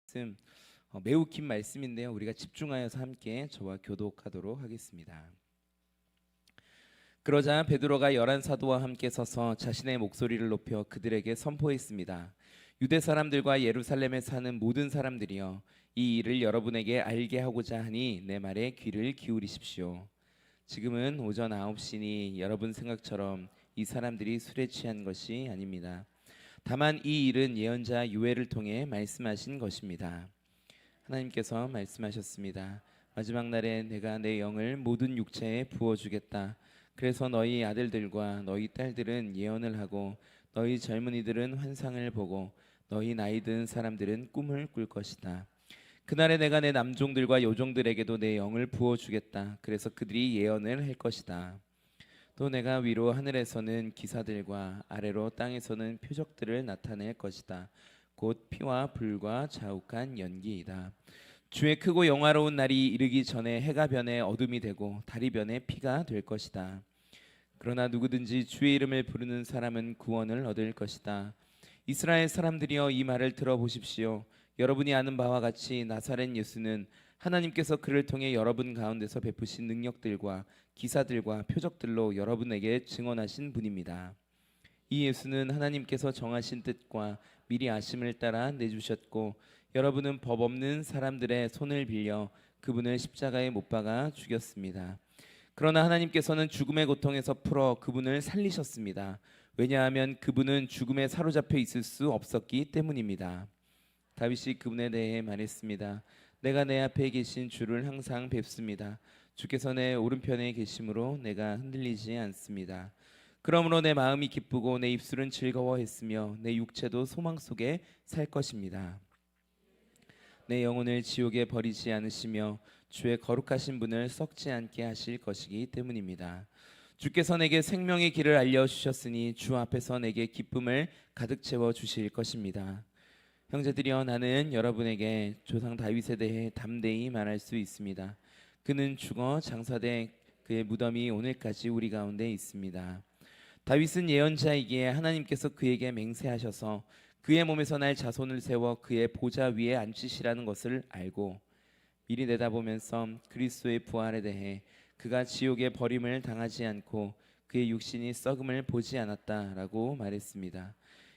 말씀 매우 긴 말씀인데요. 우리가 집중하여서 함께 저와 교독하도록 하겠습니다. 그러자 베드로가 11 사도와 함께 서서 자신의 목소리를 높여 그들에게 선포했습니다. 유대 사람들과 예루살렘에 사는 모든 사람들이여, 이 일을 여러분에게 알게 하고자 하니 내 말에 귀를 기울이십시오. 지금은 오전 9시니 여러분 생각처럼 이 사람들이 술에 취한 것이 아닙니다. 다만 이 일은 예언자 요엘을 통해 말씀하신 것입니다. 하나님께서 말씀하셨습니다. 마지막 날에 내가 내 영을 모든 육체에 부어주겠다. 그래서 너희 아들들과 너희 딸들은 예언을 하고 너희 젊은이들은 환상을 보고 너희 나이 든 사람들은 꿈을 꿀 것이다. 그날에 내가 내 남종들과 여종들에게도 내 영을 부어주겠다. 그래서 그들이 예언을 할 것이다. 또 내가 위로 하늘에서는 기사들과 아래로 땅에서는 표적들을 나타낼 것이다. 곧 피와 불과 자욱한 연기이다. 주의 크고 영화로운 날이 이르기 전에 해가 변해 어둠이 되고 달이 변해 피가 될 것이다. 그러나 누구든지 주의 이름을 부르는 사람은 구원을 얻을 것이다. 이스라엘 사람들이여, 이 말을 들어보십시오. 여러분이 아는 바와 같이 나사렛 예수는 하나님께서 그를 통해 여러분 가운데서 베푸신 능력들과 기사들과 표적들로 여러분에게 증언하신 분입니다. 이 예수는 하나님께서 정하신 뜻과 미리 아심을 따라 내주셨고, 여러분은 법 없는 사람들의 손을 빌려 그분을 십자가에 못 박아 죽였습니다. 그러나 하나님께서는 죽음의 고통에서 풀어 그분을 살리셨습니다. 왜냐하면 그분은 죽음에 사로잡혀 있을 수 없었기 때문입니다. 다윗이 그분에 대해 말했습니다. 내가 내 앞에 계신 주를 항상 뵙습니다. 주께서 내 오른편에 계심으로 내가 흔들리지 않습니다. 그러므로 내 마음이 기쁘고 내 입술은 즐거워했으며 내 육체도 소망 속에 살 것입니다. 내 영혼을 지옥에 버리지 않으시며 주의 거룩하신 분을 썩지 않게 하실 것이기 때문입니다. 주께서 내게 생명의 길을 알려주셨으니 주 앞에서 내게 기쁨을 가득 채워 주실 것입니다. 형제들이여, 나는 여러분에게 조상 다윗에 대해 담대히 말할 수 있습니다. 그는 죽어 장사돼 그의 무덤이 오늘까지 우리 가운데 있습니다. 다윗은 예언자이기에 하나님께서 그에게 맹세하셔서 그의 몸에서 날 자손을 세워 그의 보좌 위에 앉히시라는 것을 알고 미리 내다보면서 그리스도의 부활에 대해 그가 지옥의 버림을 당하지 않고 그의 육신이 썩음을 보지 않았다라고 말했습니다.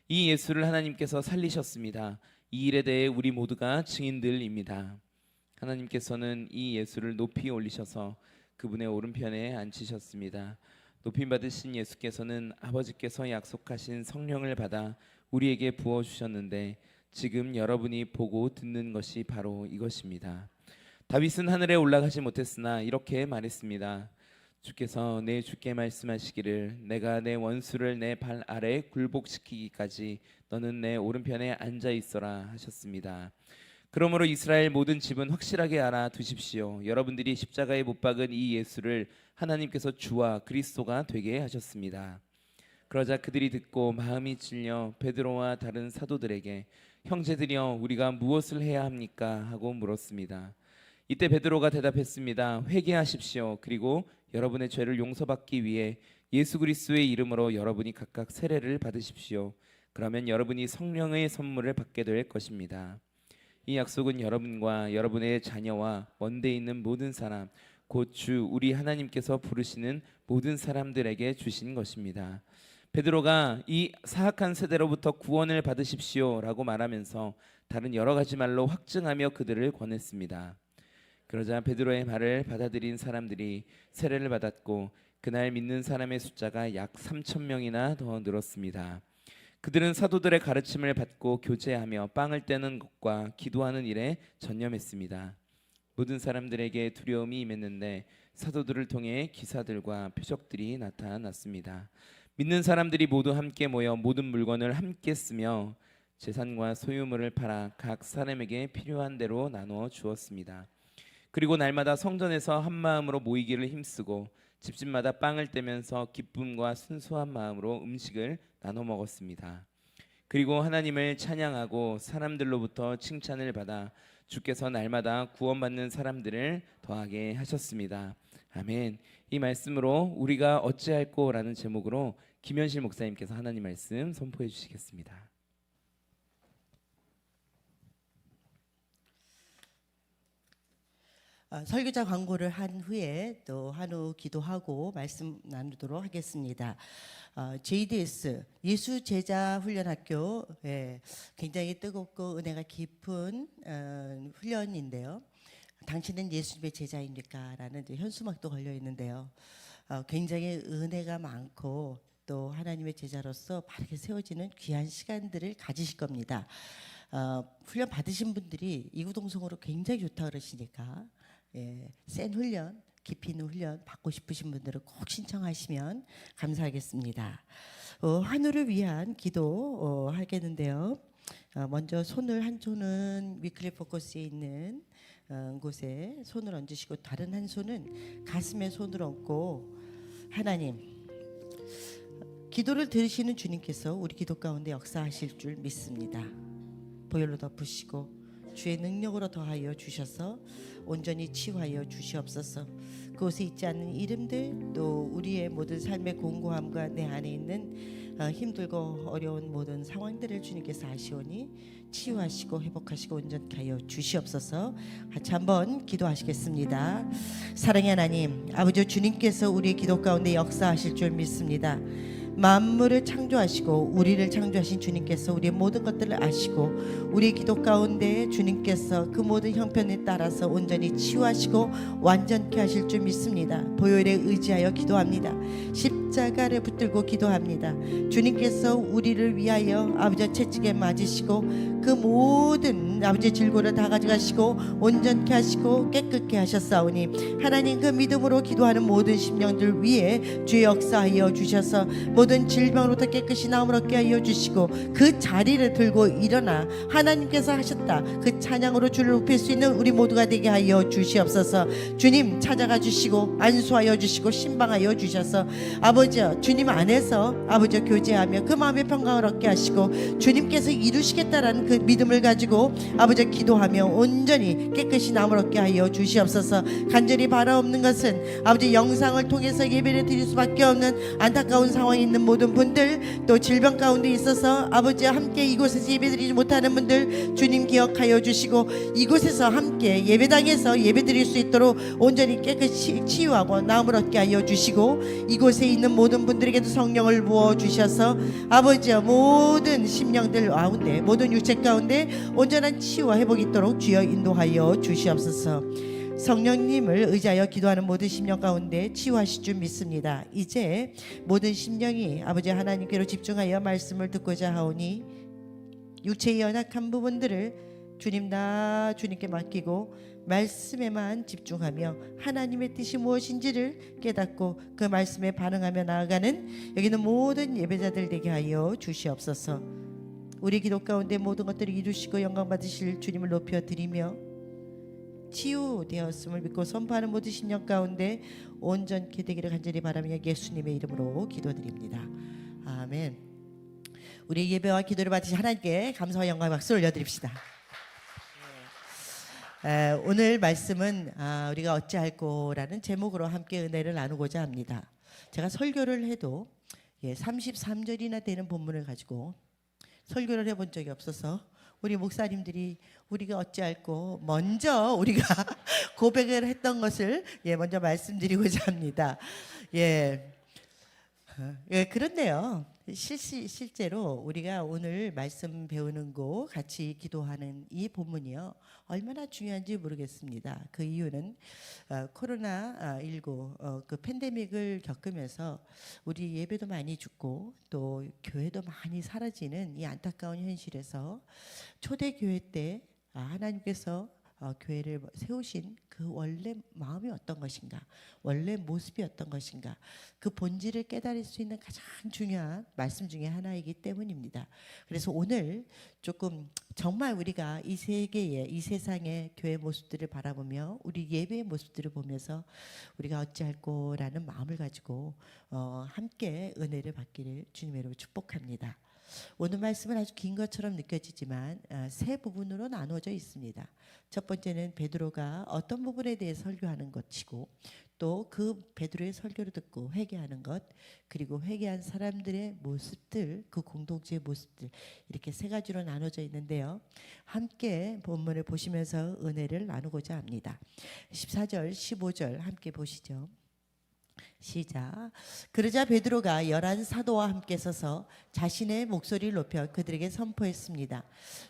이 예수를 하나님께서 살리셨습니다. 이 일에 대해 우리 모두가 증인들입니다. 하나님께서는 이 예수를 높이 올리셔서 그분의 오른편에 앉히셨습니다. 높임 받으신 예수께서는 아버지께서 약속하신 성령을 받아 우리에게 부어주셨는데, 지금 여러분이 보고 듣는 것이 바로 이것입니다. 다윗은 하늘에 올라가지 못했으나 이렇게 말했습니다. 주께서 내 주께 말씀하시기를, 내가 내 원수를 내 발 아래 굴복시키기까지 너는 내 오른편에 앉아 있어라 하셨습니다. 그러므로 이스라엘 모든 집은 확실하게 알아두십시오. 여러분들이 십자가에 못 박은 이 예수를 하나님께서 주와 그리스도가 되게 하셨습니다. 그러자 그들이 듣고 마음이 찔려 베드로와 다른 사도들에게, 형제들이여, 우리가 무엇을 해야 합니까? 하고 물었습니다. 이때 베드로가 대답했습니다. 회개하십시오. 그리고 여러분의 죄를 용서받기 위해 예수 그리스도의 이름으로 여러분이 각각 세례를 받으십시오. 그러면 여러분이 성령의 선물을 받게 될 것입니다. 이 약속은 여러분과 여러분의 자녀와 먼데 있는 모든 사람, 곧 주 우리 하나님께서 부르시는 모든 사람들에게 주신 것입니다. 베드로가 이 사악한 세대로부터 구원을 받으십시오라고 말하면서 다른 여러 가지 말로 확증하며 그들을 권했습니다. 그러자 베드로의 말을 받아들인 사람들이 세례를 받았고, 그날 믿는 사람의 숫자가 약 3,000명이나 더 늘었습니다. 그들은 사도들의 가르침을 받고 교제하며 빵을 떼는 것과 기도하는 일에 전념했습니다. 모든 사람들에게 두려움이 임했는데 사도들을 통해 기사들과 표적들이 나타났습니다. 믿는 사람들이 모두 함께 모여 모든 물건을 함께 쓰며 재산과 소유물을 팔아 각 사람에게 필요한 대로 나누어 주었습니다. 그리고 날마다 성전에서 한 마음으로 모이기를 힘쓰고 집집마다 빵을 떼면서 기쁨과 순수한 마음으로 음식을 나눠 먹었습니다. 그리고 하나님을 찬양하고 사람들로부터 칭찬을 받아 주께서 날마다 구원받는 사람들을 더하게 하셨습니다. 아멘. 이 말씀으로 우리가 어찌할꼬라는 제목으로 김현실 목사님께서 하나님 말씀 선포해 주시겠습니다. 설교자 광고를 한 후에 또 한우 기도하고 말씀 나누도록 하겠습니다. JDS 예수 제자 훈련학교, 굉장히 뜨겁고 은혜가 깊은 훈련인데요. 당신은 예수님의 제자입니까? 라는 현수막도 걸려 있는데요. 굉장히 은혜가 많고 또 하나님의 제자로서 바르게 세워지는 귀한 시간들을 가지실 겁니다. 훈련 받으신 분들이 이구동성으로 굉장히 좋다 그러시니까 센 훈련, 깊이 있는 훈련 받고 싶으신 분들은 꼭 신청하시면 감사하겠습니다. 한우를 위한 기도 하겠는데요. 먼저 손을 한 손은 위클리 포커스에 있는 곳에 손을 얹으시고 다른 한 손은 가슴에 손을 얹고 하나님, 기도를 들으시는 주님께서 우리 기도 가운데 역사하실 줄 믿습니다. 보혈로 덮으시고 주의 능력으로 더하여 주셔서 온전히 치유하여 주시옵소서. 그곳에 있지 않는 이름들, 또 우리의 모든 삶의 공고함과 내 안에 있는 힘들고 어려운 모든 상황들을 주님께서 아시오니 치유하시고 회복하시고 온전케 하여 주시옵소서. 같이 한번 기도하시겠습니다. 사랑의 하나님, 아버지 주님께서 우리의 기도 가운데 역사하실 줄 믿습니다. 만물을 창조하시고 우리를 창조하신 주님께서 우리의 모든 것들을 아시고 우리의 기도 가운데 주님께서 그 모든 형편에 따라서 온전히 치유하시고 완전케 하실 줄 믿습니다. 보혈에 의지하여 기도합니다. 십자가를 붙들고 기도합니다. 주님께서 우리를 위하여 아버지 채찍에 맞으시고 그 모든 아버지 질고를 다 가져가시고 온전케 하시고 깨끗게 하셨사오니 하나님, 그 믿음으로 기도하는 모든 심령들 위에 주의 역사하여 주셔서 모든 질병으로부터 깨끗이 나음을 얻게 하여 주시고 그 자리를 들고 일어나 하나님께서 하셨다 그 찬양으로 주를 높일 수 있는 우리 모두가 되게 하여 주시옵소서. 주님 찾아가 주시고 안수하여 주시고 신방하여 주셔서 아버지 주님 안에서 아버지 교제하며 그 마음의 평강을 얻게 하시고 주님께서 이루시겠다라는 그 믿음을 가지고 아버지 기도하며 온전히 깨끗이 나음을 얻게 하여 주시옵소서. 간절히 바라옵는 것은 아버지 영상을 통해서 예배를 드릴 수밖에 없는 안타까운 상황이 있는 모든 분들, 또 질병 가운데 있어서 아버지 함께 이곳에서 예배드리지 못하는 분들 주님 기억하여 주시고 이곳에서 함께 예배당에서 예배드릴 수 있도록 온전히 깨끗이 치유하고 나음을 얻게 하여 주시고 이곳에 있는 모든 분들에게도 성령을 부어 주셔서 아버지 모든 심령들 가운데 모든 육체 가운데 온전한 치유와 회복이 있도록 주여 인도하여 주시옵소서. 성령님을 의지하여 기도하는 모든 심령 가운데 치유하실 줄 믿습니다. 이제 모든 심령이 아버지 하나님께로 집중하여 말씀을 듣고자 하오니 육체의 연약한 부분들을 주님 다 주님께 맡기고 말씀에만 집중하며 하나님의 뜻이 무엇인지를 깨닫고 그 말씀에 반응하며 나아가는 여기는 모든 예배자들 되게 하여 주시옵소서. 우리 기도 가운데 모든 것들을 이루시고 영광 받으실 주님을 높여 드리며 치유되었음을 믿고 선포하는 모든 심령 가운데 온전케 되기를 간절히 바라며 예수님의 이름으로 기도드립니다. 아멘. 우리 예배와 기도를 받으신 하나님께 감사와 영광의 박수 올려드립시다. 오늘 말씀은 우리가 어찌할꼬라는 제목으로 함께 은혜를 나누고자 합니다. 제가 설교를 해도 33절이나 되는 본문을 가지고 설교를 해본 적이 없어서 우리 목사님들이 우리가 어찌할꼬 먼저 우리가 고백을 했던 것을 먼저 말씀드리고자 합니다. 그런데요. 실제로 우리가 오늘 말씀 배우는 거 같이 기도하는 이 본문이요 얼마나 중요한지 모르겠습니다. 그 이유는 코로나19 그 팬데믹을 겪으면서 우리 예배도 많이 죽고 또 교회도 많이 사라지는 이 안타까운 현실에서 초대교회 때 하나님께서 교회를 세우신 그 원래 마음이 어떤 것인가, 원래 모습이 어떤 것인가, 그 본질을 깨달을 수 있는 가장 중요한 말씀 중에 하나이기 때문입니다. 그래서 오늘 조금 정말 우리가 이 세계의 이 세상의 교회 모습들을 바라보며 우리 예배의 모습들을 보면서 우리가 어찌할꼬라는 마음을 가지고 함께 은혜를 받기를 주님의 이름으로 축복합니다. 오늘 말씀은 아주 긴 것처럼 느껴지지만 세 부분으로 나누어져 있습니다. 첫 번째는 베드로가 어떤 부분에 대해 설교하는 것이고 또 그 베드로의 설교를 듣고 회개하는 것, 그리고 회개한 사람들의 모습들, 그 공동체의 모습들, 이렇게 세 가지로 나눠져 있는데요. 함께 본문을 보시면서 은혜를 나누고자 합니다. 14절 15절 함께 보시죠. 시작. 그러자 베드로가 11 사도와 함께 서서 자신의 목소리를 높여 그들에게 선포했습니다.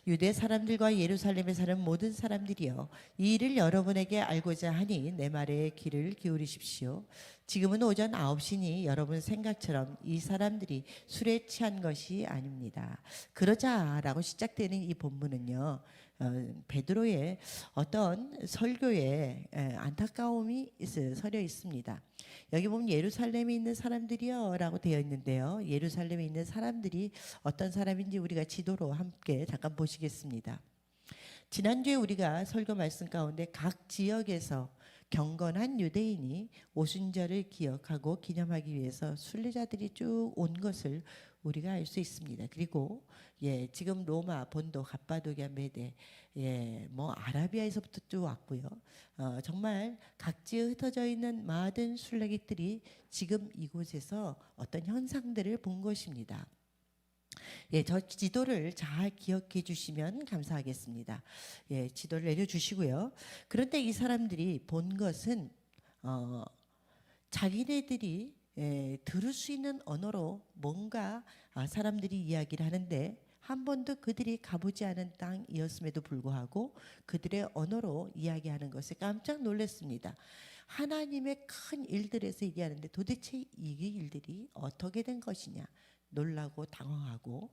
유대 사람들과 예루살렘에 사는 모든 사람들이여, 이 일을 여러분에게 알고자 하니 내 말에 귀를 기울이십시오. 지금은 오전 9시니 여러분 생각처럼 이 사람들이 술에 취한 것이 아닙니다. 그러자라고 시작되는 이 본문은요, 베드로의 어떤 설교에 안타까움이 서려 있습니다. 여기 보면 예루살렘에 있는 사람들이여라고 되어 있는데요. 예루살렘에 있는 사람들이 어떤 사람인지 우리가 지도로 함께 잠깐 보시겠습니다. 지난주에 우리가 설교 말씀 가운데 각 지역에서 경건한 유대인이 오순절을 기억하고 기념하기 위해서 순례자들이 쭉 온 것을 우리가 알 수 있습니다. 그리고 지금 로마, 본도, 갑바도기아, 메데, 뭐 아라비아에서부터 쭉 왔고요. 정말 각지에 흩어져 있는 많은 순례객들이 지금 이곳에서 어떤 현상들을 본 것입니다. 저 지도를 잘 기억해 주시면 감사하겠습니다. 지도를 내려주시고요. 그런데 이 사람들이 본 것은 자기네들이 들을 수 있는 언어로 뭔가 사람들이 이야기를 하는데 한 번도 그들이 가보지 않은 땅이었음에도 불구하고 그들의 언어로 이야기하는 것에 깜짝 놀랐습니다. 하나님의 큰 일들에서 얘기하는데 도대체 이 일들이 어떻게 된 것이냐, 놀라고 당황하고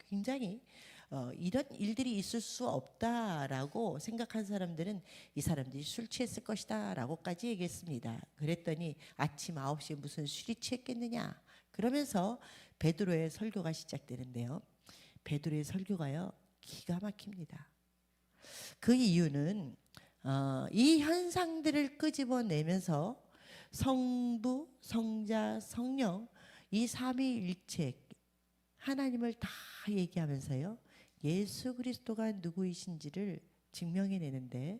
굉장히 이런 일들이 있을 수 없다라고 생각한 사람들은 이 사람들이 술 취했을 것이다 라고까지 얘기했습니다. 그랬더니 아침 9시에 무슨 술이 취했겠느냐, 그러면서 베드로의 설교가 시작되는데요. 베드로의 설교가요 기가 막힙니다. 그 이유는 이 현상들을 끄집어내면서 성부, 성자, 성령, 이 삼위일체 하나님을 다 얘기하면서요 예수 그리스도가 누구이신지를 증명해내는데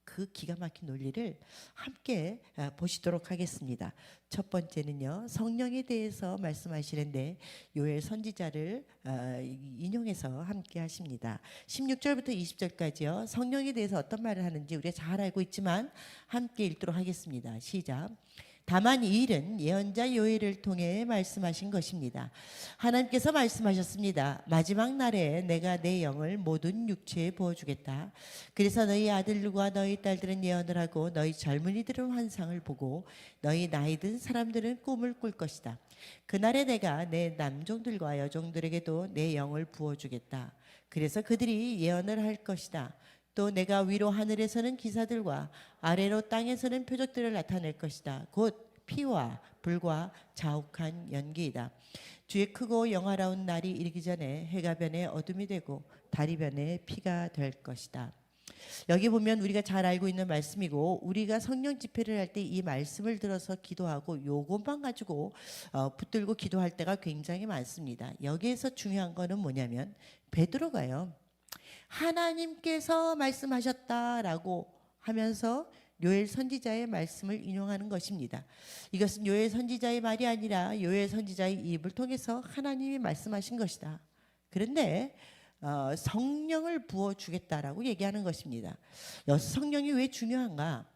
그 기가 막힌 논리를 함께 보시도록 하겠습니다. 첫 번째는요, 성령에 대해서 말씀하시는데 요엘 선지자를 인용해서 함께 하십니다. 16절부터 20절까지요. 성령에 대해서 어떤 말을 하는지 우리가 잘 알고 있지만 함께 읽도록 하겠습니다. 시작. 다만 이 일은 예언자 요엘을 통해 말씀하신 것입니다. 하나님께서 말씀하셨습니다. 마지막 날에 내가 내 영을 모든 육체에 부어주겠다. 그래서 너희 아들과 너희 딸들은 예언을 하고 너희 젊은이들은 환상을 보고 너희 나이 든 사람들은 꿈을 꿀 것이다. 그날에 내가 내 남종들과 여종들에게도 내 영을 부어주겠다. 그래서 그들이 예언을 할 것이다. 또 내가 위로 하늘에서는 기사들과 아래로 땅에서는 표적들을 나타낼 것이다. 곧 피와 불과 자욱한 연기이다. 주의 크고 영화로운 날이 이르기 전에 해가 변해 어둠이 되고 달이 변해 피가 될 것이다. 여기 보면 우리가 잘 알고 있는 말씀이고 우리가 성령 집회를 할 때 이 말씀을 들어서 기도하고 요것만 가지고 붙들고 기도할 때가 굉장히 많습니다. 여기에서 중요한 거는 뭐냐면 베드로가요 하나님께서 말씀하셨다라고 하면서 요엘 선지자의 말씀을 인용하는 것입니다. 이것은 요엘 선지자의 말이 아니라 요엘 선지자의 입을 통해서 하나님이 말씀하신 것이다. 그런데 성령을 부어주겠다라고 얘기하는 것입니다. 여기서 성령이 왜 중요한가?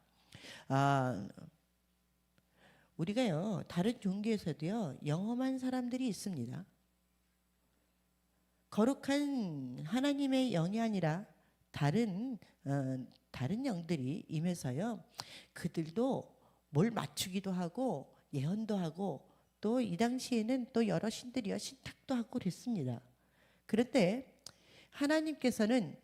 우리가요 다른 종교에서도요 영험한 사람들이 있습니다. 거룩한 하나님의 영이 아니라 다른 영들이 임해서요 그들도 뭘 맞추기도 하고 예언도 하고 또 이 당시에는 또 여러 신들이요 신탁도 하고 그랬습니다. 그런데 하나님께서는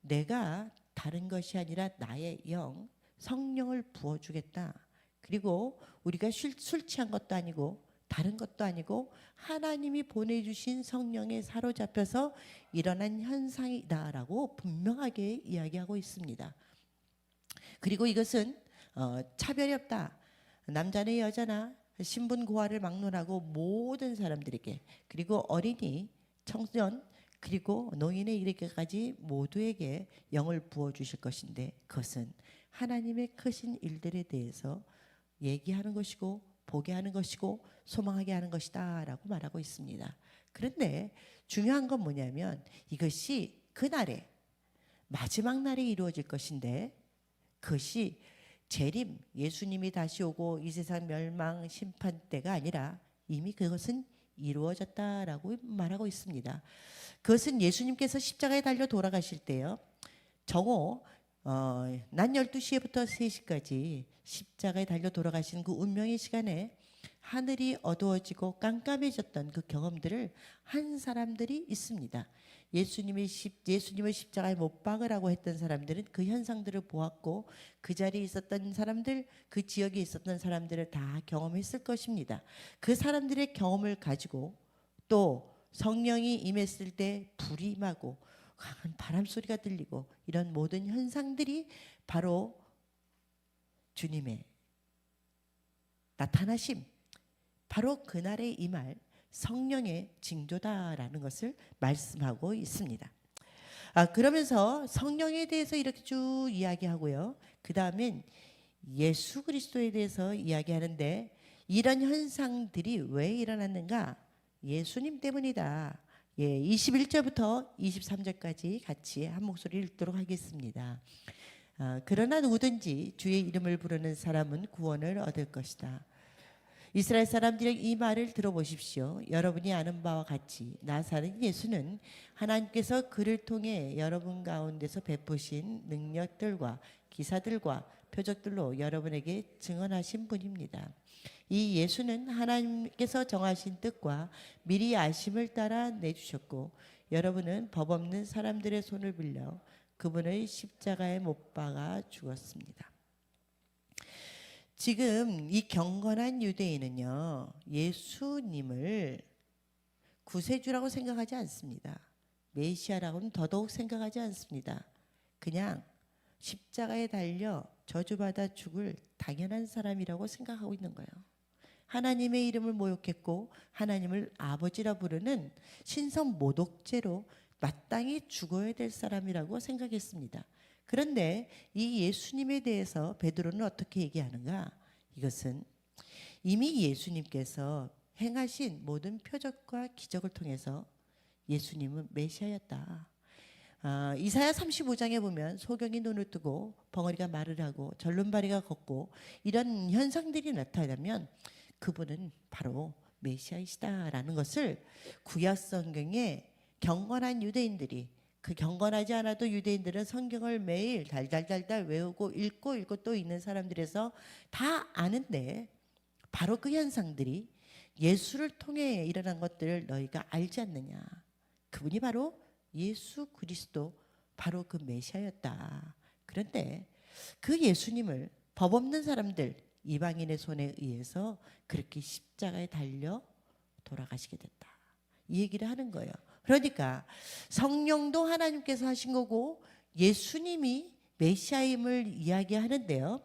내가 다른 것이 아니라 나의 영 성령을 부어주겠다. 그리고 우리가 술 취한 것도 아니고 다른 것도 아니고 하나님이 보내주신 성령에 사로잡혀서 일어난 현상이다라고 분명하게 이야기하고 있습니다. 그리고 이것은 차별이 없다. 남자나 여자나 신분 고하를 막론하고 모든 사람들에게, 그리고 어린이, 청년, 그리고 노인에 이르기까지 모두에게 영을 부어 주실 것인데, 그것은 하나님의 크신 일들에 대해서 얘기하는 것이고 보게 하는 것이고 소망하게 하는 것이다라고 말하고 있습니다. 그런데 중요한 건 뭐냐면 이것이 그날에 마지막 날에 이루어질 것인데, 그것이 재림, 예수님이 다시 오고 이 세상 멸망 심판 때가 아니라 이미 그것은 이루어졌다라고 말하고 있습니다. 그것은 예수님께서 십자가에 달려 돌아가실 때요, 정오 낮 12시부터 3시까지 십자가에 달려 돌아가신 그 운명의 시간에 하늘이 어두워지고 깜깜해졌던 그 경험들을 한 사람들이 있습니다. 예수님을 십자가에 못 박으라고 했던 사람들은 그 현상들을 보았고, 그 자리에 있었던 사람들, 그 지역에 있었던 사람들을 다 경험했을 것입니다. 그 사람들의 경험을 가지고 또 성령이 임했을 때 불이 임하고 강한 바람 소리가 들리고 이런 모든 현상들이 바로 주님의 나타나심, 바로 그날에 임할 성령의 징조다라는 것을 말씀하고 있습니다. 그러면서 성령에 대해서 이렇게 쭉 이야기하고요, 그 다음엔 예수 그리스도에 대해서 이야기하는데, 이런 현상들이 왜 일어났는가? 예수님 때문이다. 21절부터 23절까지 같이 한 목소리 읽도록 하겠습니다. 그러나 누구든지 주의 이름을 부르는 사람은 구원을 얻을 것이다. 이스라엘 사람들의 이 말을 들어보십시오. 여러분이 아는 바와 같이 나사렛 예수는 하나님께서 그를 통해 여러분 가운데서 베푸신 능력들과 기사들과 표적들로 여러분에게 증언하신 분입니다. 이 예수는 하나님께서 정하신 뜻과 미리 아심을 따라 내주셨고, 여러분은 법 없는 사람들의 손을 빌려 그분을 십자가에 못 박아 죽었습니다. 지금 이 경건한 유대인은요, 예수님을 구세주라고 생각하지 않습니다. 메시아라고는 더더욱 생각하지 않습니다. 그냥 십자가에 달려 저주받아 죽을 당연한 사람이라고 생각하고 있는 거예요. 하나님의 이름을 모욕했고 하나님을 아버지라 부르는 신성 모독죄로 마땅히 죽어야 될 사람이라고 생각했습니다. 그런데 이 예수님에 대해서 베드로는 어떻게 얘기하는가? 이것은 이미 예수님께서 행하신 모든 표적과 기적을 통해서 예수님은 메시아였다. 이사야 35장에 보면 소경이 눈을 뜨고 벙어리가 말을 하고 절름발이가 걷고 이런 현상들이 나타나면 그분은 바로 메시아이시다라는 것을 구약 성경에 경건한 유대인들이, 그 경건하지 않아도 유대인들은 성경을 매일 달달달달 외우고 읽고 또 읽는 사람들에서 다 아는데, 바로 그 현상들이 예수를 통해 일어난 것들을 너희가 알지 않느냐. 그분이 바로 예수 그리스도, 바로 그 메시아였다. 그런데 그 예수님을 법 없는 사람들, 이방인의 손에 의해서 그렇게 십자가에 달려 돌아가시게 됐다. 이 얘기를 하는 거예요. 그러니까 성령도 하나님께서 하신 거고 예수님이 메시아임을 이야기하는데요,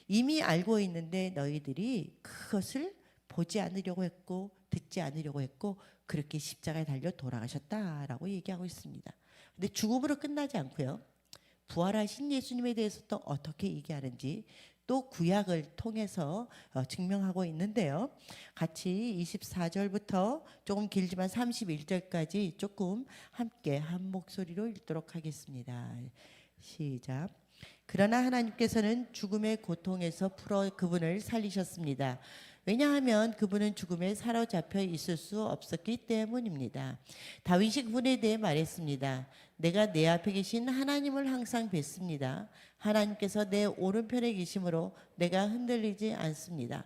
이미 알고 있는데 너희들이 그것을 보지 않으려고 했고 듣지 않으려고 했고 그렇게 십자가에 달려 돌아가셨다라고 얘기하고 있습니다. 근데 죽음으로 끝나지 않고요, 부활하신 예수님에 대해서 또 어떻게 얘기하는지 또 구약을 통해서 증명하고 있는데요, 같이 24절부터 조금 길지만 31절까지 조금 함께 한 목소리로 읽도록 하겠습니다. 시작. 그러나 하나님께서는 죽음의 고통에서 풀어 그분을 살리셨습니다. 왜냐하면 그분은 죽음에 사로잡혀 있을 수 없었기 때문입니다. 다윗이 그분에 대해 말했습니다. 내가 내 앞에 계신 하나님을 항상 뵙습니다. 하나님께서 내 오른편에 계심으로 내가 흔들리지 않습니다.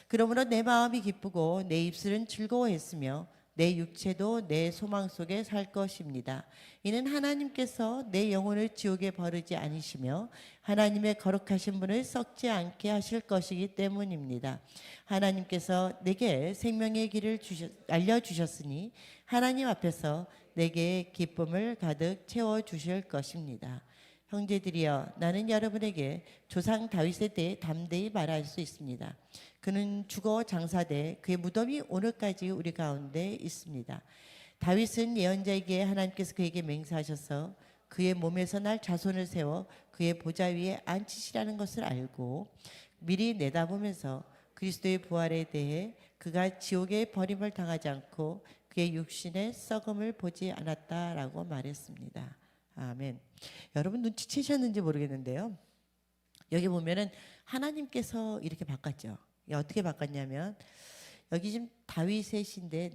그러므로 내 마음이 기쁘고 내 입술은 즐거워했으며 내 육체도 내 소망 속에 살 것입니다. 이는 하나님께서 내 영혼을 지옥에 버리지 않으시며 하나님의 거룩하신 분을 썩지 않게 하실 것이기 때문입니다. 하나님께서 내게 생명의 길을 알려주셨으니 하나님 앞에서 내게 기쁨을 가득 채워주실 것입니다. 형제들이여, 나는 여러분에게 조상 다윗에 대해 담대히 말할 수 있습니다. 그는 죽어 장사돼 그의 무덤이 오늘까지 우리 가운데 있습니다. 다윗은 예언자에게 하나님께서 그에게 맹세하셔서 그의 몸에서 날 자손을 세워 그의 보좌 위에 앉히시라는 것을 알고 미리 내다보면서 그리스도의 부활에 대해 그가 지옥의 버림을 당하지 않고 그의 육신의 썩음을 보지 않았다라고 말했습니다. 아멘. 여러분 눈치채셨는지 모르겠는데요. 여기 보면은 하나님께서 이렇게 바꿨죠. 어떻게 바꿨냐면 여기 지금 다윗의 시인데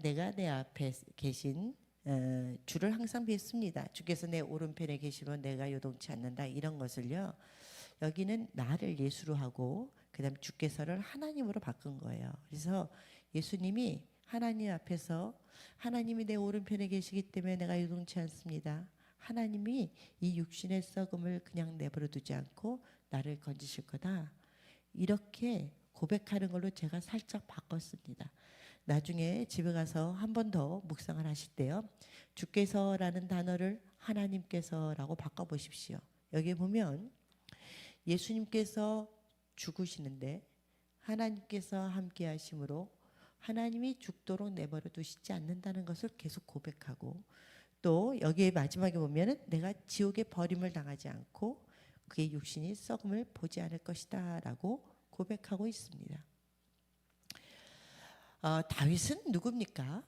내가 내 앞에 계신 주를 항상 뵙습니다. 주께서 내 오른편에 계시면 내가 요동치 않는다. 이런 것을요. 여기는 나를 예수로 하고 그다음 주께서를 하나님으로 바꾼 거예요. 그래서 예수님이 하나님 앞에서 하나님이 내 오른편에 계시기 때문에 내가 요동치 않습니다. 하나님이 이 육신의 썩음을 그냥 내버려 두지 않고 나를 건지실 거다. 이렇게 고백하는 걸로 제가 살짝 바꿨습니다. 나중에 집에 가서 한 번 더 묵상을 하실 때요. 주께서라는 단어를 하나님께서라고 바꿔보십시오. 여기 보면 예수님께서 죽으시는데 하나님께서 함께 하심으로 하나님이 죽도록 내버려 두시지 않는다는 것을 계속 고백하고 또 여기에 마지막에 보면은 내가 지옥의 버림을 당하지 않고 그의 육신이 썩음을 보지 않을 것이다 라고 고백하고 있습니다. 다윗은 누굽니까?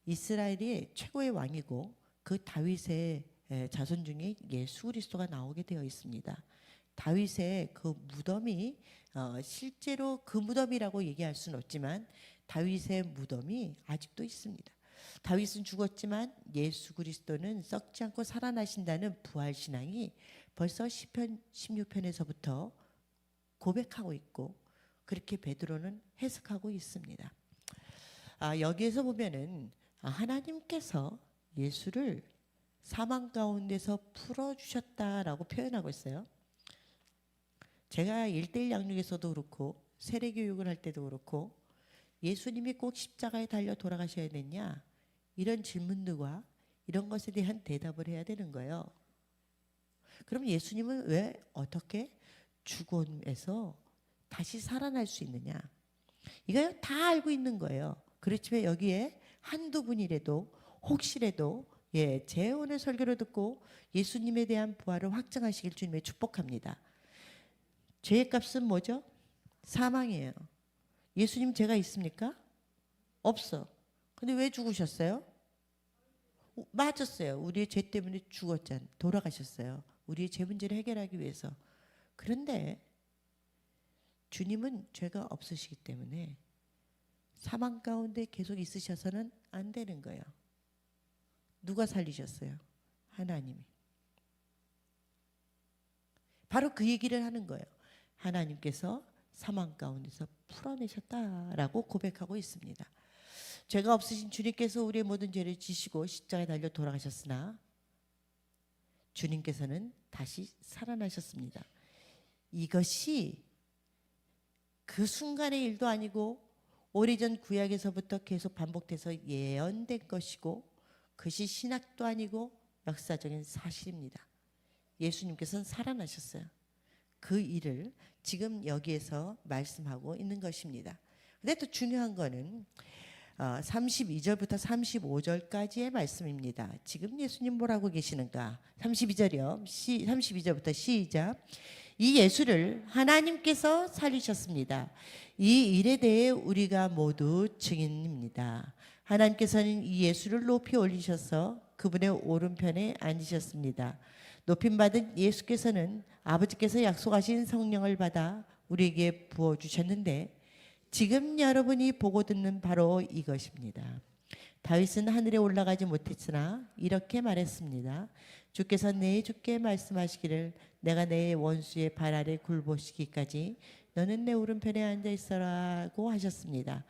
이스라엘의 최고의 왕이고 그 다윗의 자손 중에 예수 그리스도가 나오게 되어 있습니다. 다윗의 그 무덤이 실제로 그 무덤이라고 얘기할 수는 없지만 다윗의 무덤이 아직도 있습니다. 다윗은 죽었지만 예수 그리스도는 썩지 않고 살아나신다는 부활 신앙이 벌써 시편 16편에서부터 고백하고 있고 그렇게 베드로는 해석하고 있습니다. 여기에서 보면은 하나님께서 예수를 사망 가운데서 풀어주셨다라고 표현하고 있어요. 제가 1:1 양육에서도 그렇고 세례교육을 할 때도 그렇고 예수님이 꼭 십자가에 달려 돌아가셔야 되냐 이런 질문들과 이런 것에 대한 대답을 해야 되는 거예요. 그럼 예수님은 왜 어떻게 죽음에서 다시 살아날 수 있느냐? 이거 다 알고 있는 거예요. 그렇지만 여기에 한두 분이라도 혹시라도 제 오늘 설교를 듣고 예수님에 대한 부활을 확증하시길 주님의 축복합니다. 죄의 값은 뭐죠? 사망이에요. 예수님 죄가 있습니까? 없어. 근데 왜 죽으셨어요? 맞았어요. 우리의 죄 때문에 죽었잖아요. 돌아가셨어요. 우리의 죄 문제를 해결하기 위해서. 그런데 주님은 죄가 없으시기 때문에 사망 가운데 계속 있으셔서는 안 되는 거예요. 누가 살리셨어요? 하나님이. 바로 그 얘기를 하는 거예요. 하나님께서 사망 가운데서 풀어내셨다라고 고백하고 있습니다. 죄가 없으신 주님께서 우리의 모든 죄를 지시고 십자가에 달려 돌아가셨으나 주님께서는 다시 살아나셨습니다. 이것이 그 순간의 일도 아니고 오래전 구약에서부터 계속 반복돼서 예언된 것이고 그것이 신학도 아니고 역사적인 사실입니다. 예수님께서는 살아나셨어요. 그 일을 지금 여기에서 말씀하고 있는 것입니다. 근데 또 중요한 거는 32절부터 35절까지의 말씀입니다. 지금 예수님 뭐라고 계시는가? 32절이요. 32절부터 시작. 이 예수를 하나님께서 살리셨습니다. 이 일에 대해 우리가 모두 증인입니다. 하나님께서는 이 예수를 높이 올리셔서 그분의 오른편에 앉으셨습니다. 높임받은 예수께서는 아버지께서 약속하신 성령을 받아 우리에게 부어주셨는데 지금 여러분이 보고 듣는 바로 이것입니다. 다윗은 하늘에 올라가지 못했으나 이렇게 말했습니다. 주께서 내 주께 말씀하시기를 내가 내 원수의 발 아래 굴보시기까지 너는 내 오른편에 앉아 있어라고 하셨습니다.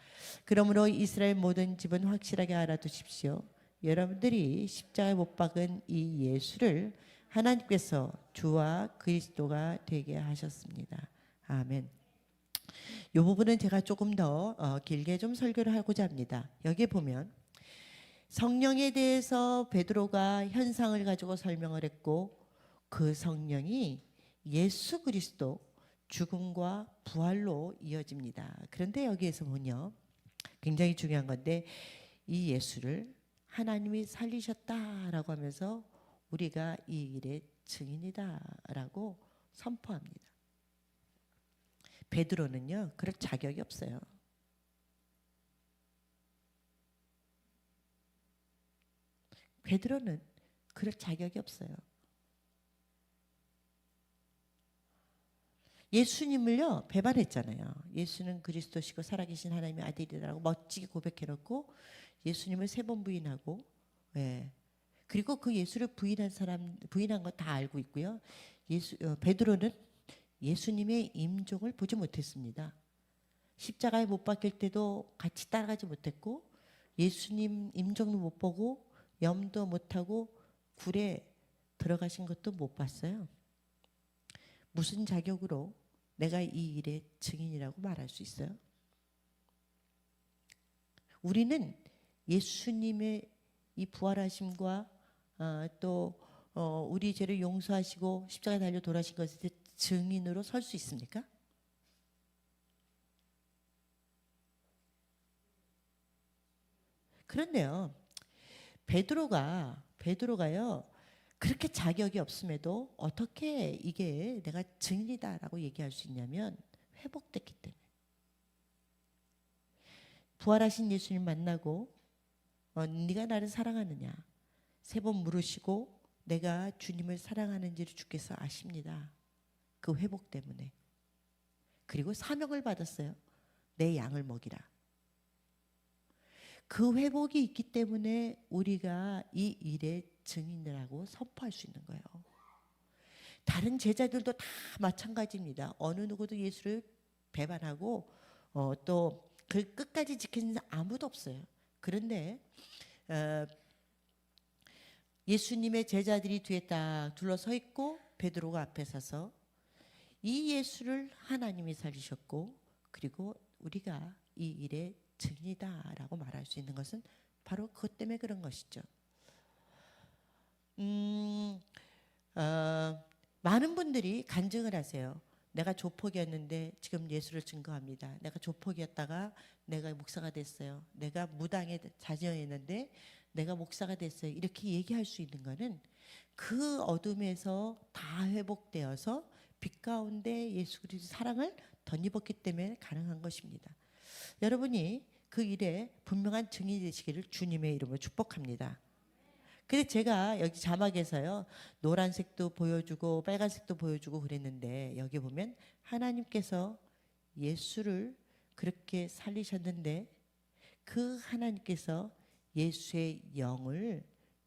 그러므로 이스라엘 모든 집은 확실하게 알아두십시오. 여러분들이 십자가에 못 박은 이 예수를 하나님께서 주와 그리스도가 되게 하셨습니다. 아멘. 이 부분은 제가 조금 더 길게 좀 설교를 하고자 합니다. 여기에 보면 성령에 대해서 베드로가 현상을 가지고 설명을 했고 그 성령이 예수 그리스도 죽음과 부활로 이어집니다. 그런데 여기에서 보면요, 굉장히 중요한 건데 이 예수를 하나님이 살리셨다라고 하면서 우리가 이 일의 증인이다라고 선포합니다. 베드로는요, 그럴 자격이 없어요. 베드로는 그럴 자격이 없어요. 예수님을요 배반했잖아요. 예수는 그리스도시고 살아계신 하나님의 아들이라고 멋지게 고백해놓고 예수님을 3번 부인하고, 예. 그리고 그 예수를 부인한 거 다 알고 있고요. 베드로는 예수님의 임종을 보지 못했습니다. 십자가에 못 박힐 때도 같이 따라가지 못했고, 예수님 임종도 못 보고 염도 못하고 굴에 들어가신 것도 못 봤어요. 무슨 자격으로 내가 이 일의 증인이라고 말할 수 있어요? 우리는 예수님의 이 부활하심과 또 우리 죄를 용서하시고 십자가에 달려 돌아가신 것에 증인으로 설 수 있습니까? 그런데요, 베드로가요 그렇게 자격이 없음에도 어떻게 이게 내가 증인이다라고 얘기할 수 있냐면 회복됐기 때문에. 부활하신 예수님 만나고 네가 나를 사랑하느냐 3번 물으시고 내가 주님을 사랑하는지를 주께서 아십니다. 그 회복 때문에. 그리고 사명을 받았어요. 내 양을 먹이라. 그 회복이 있기 때문에 우리가 이 일의 증인이라고 선포할 수 있는 거예요. 다른 제자들도 다 마찬가지입니다. 어느 누구도 예수를 배반하고 또 그 끝까지 지키는 아무도 없어요. 그런데 예수님의 제자들이 뒤에 딱 둘러서 있고 베드로가 앞에 서서 이 예수를 하나님이 살리셨고 그리고 우리가 이 일의 증인이다라고 말할 수 있는 것은 바로 그것 때문에 그런 것이죠. 많은 분들이 간증을 하세요. 내가 조폭이었는데 지금 예수를 증거합니다. 내가 조폭이었다가 내가 목사가 됐어요. 내가 무당에 자녀였는데 내가 목사가 됐어요. 이렇게 얘기할 수 있는 거는 그 어둠에서 다 회복되어서 빛 가운데 예수 그리스도의 사랑을 덧입었기 때문에 가능한 것입니다. 여러분이 그 일에 분명한 증인이 되시기를 주님의 이름으로 축복합니다. 근데 제가 여기 자막에서요 노란색도 보여주고 빨간색도 보여주고 그랬는데 여기 보면 하나님께서 예수를 그렇게 살리셨는데 그 하나님께서 예수의 영을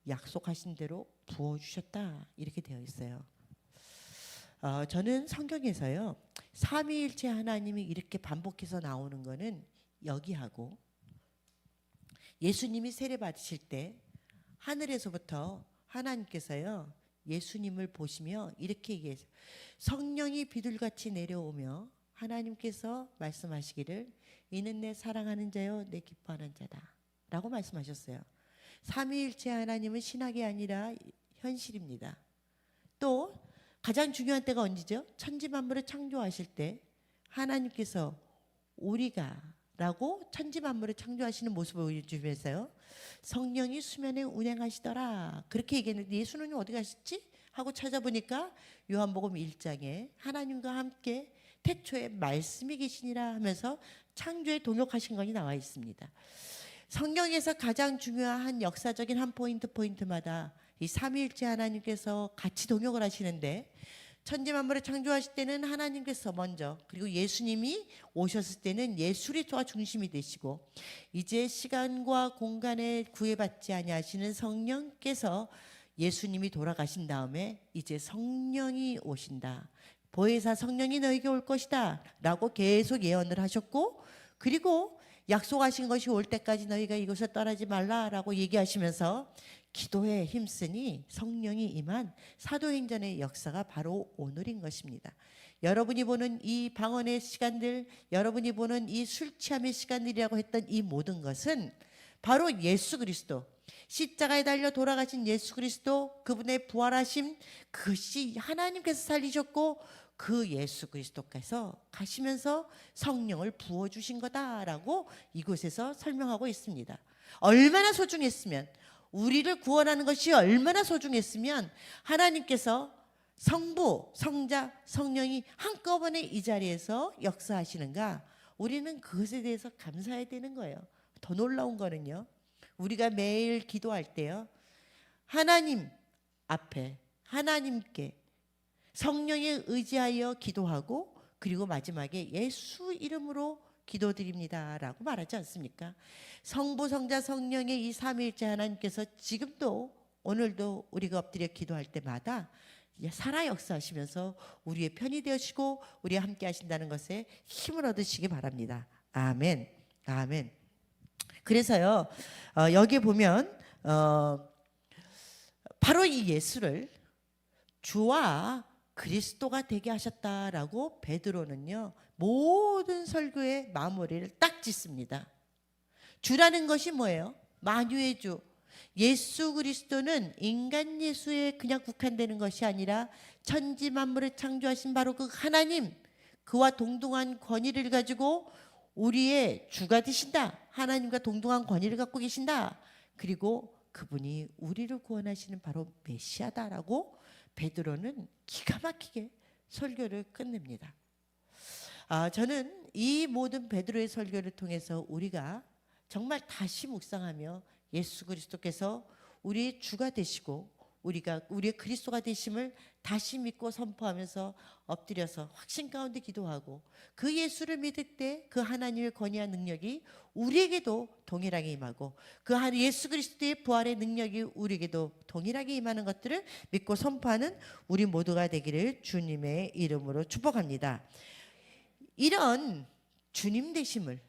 약속하신 대로 부어주셨다 이렇게 되어 있어요. 저는 성경에서요 삼위일체 하나님이 이렇게 반복해서 나오는 거는 여기하고 예수님이 세례 받으실 때 하늘에서부터 하나님께서요 예수님을 보시며 이렇게 얘기했어요. 성령이 비둘같이 내려오며 하나님께서 말씀하시기를 이는 내 사랑하는 자요 내 기뻐하는 자다 라고 말씀하셨어요. 삼위일체 하나님은 신학이 아니라 현실입니다. 또 가장 중요한 때가 언제죠? 천지만물을 창조하실 때 하나님께서 우리가 라고 천지만물을 창조하시는 모습을 보여주면서요 성령이 수면에 운행하시더라 그렇게 얘기했는데 예수는 어디 가셨지? 하고 찾아보니까 요한복음 1장에 하나님과 함께 태초에 말씀이 계시니라 하면서 창조에 동역하신 것이 나와 있습니다. 성경에서 가장 중요한 역사적인 한 포인트마다 이 삼위일체 하나님께서 같이 동역을 하시는데 천지만물을 창조하실 때는 하나님께서 먼저 그리고 예수님이 오셨을 때는 예수 그리스도가 중심이 되시고 이제 시간과 공간에 구애받지 아니하시는 성령께서 예수님이 돌아가신 다음에 이제 성령이 오신다. 보혜사 성령이 너에게 올 것이다 라고 계속 예언을 하셨고 그리고 약속하신 것이 올 때까지 너희가 이곳을 떠나지 말라라고 얘기하시면서 기도에 힘쓰니 성령이 임한 사도행전의 역사가 바로 오늘인 것입니다. 여러분이 보는 이 방언의 시간들, 여러분이 보는 이 술 취함의 시간들이라고 했던 이 모든 것은 바로 예수 그리스도, 십자가에 달려 돌아가신 예수 그리스도, 그분의 부활하심, 그것이 하나님께서 살리셨고 그 예수 그리스도께서 가시면서 성령을 부어주신 거다라고 이곳에서 설명하고 있습니다. 얼마나 소중했으면, 우리를 구원하는 것이 얼마나 소중했으면 하나님께서 성부, 성자, 성령이 한꺼번에 이 자리에서 역사하시는가, 우리는 그것에 대해서 감사해야 되는 거예요. 더 놀라운 거는요, 우리가 매일 기도할 때요, 하나님 앞에 하나님께 성령에 의지하여 기도하고, 그리고 마지막에 예수 이름으로 기도드립니다라고 말하지 않습니까? 성부, 성자, 성령의 이 삼위일체 하나님께서 지금도 오늘도 우리가 엎드려 기도할 때마다 살아 역사하시면서 우리의 편이 되시고 우리와 함께 하신다는 것에 힘을 얻으시기 바랍니다. 아멘. 아멘. 그래서요, 여기 보면 바로 이 예수를 주와 그리스도가 되게 하셨다라고 베드로는요 모든 설교의 마무리를 딱 짓습니다. 주라는 것이 뭐예요? 만유의 주. 예수 그리스도는 인간 예수에 그냥 국한되는 것이 아니라 천지 만물을 창조하신 바로 그 하나님, 그와 동등한 권위를 가지고 우리의 주가 되신다. 하나님과 동등한 권위를 갖고 계신다. 그리고 그분이 우리를 구원하시는 바로 메시아다라고 베드로는 기가 막히게 설교를 끝냅니다. 저는 이 모든 베드로의 설교를 통해서 우리가 정말 다시 묵상하며 예수 그리스도께서 우리의 주가 되시고 우리가 우리의 그리스도가 되심을 다시 믿고 선포하면서 엎드려서 확신 가운데 기도하고, 그 예수를 믿을 때 그 하나님의 권위와 능력이 우리에게도 동일하게 임하고, 그 예수 그리스도의 부활의 능력이 우리에게도 동일하게 임하는 것들을 믿고 선포하는 우리 모두가 되기를 주님의 이름으로 축복합니다. 이런 주님 되심을,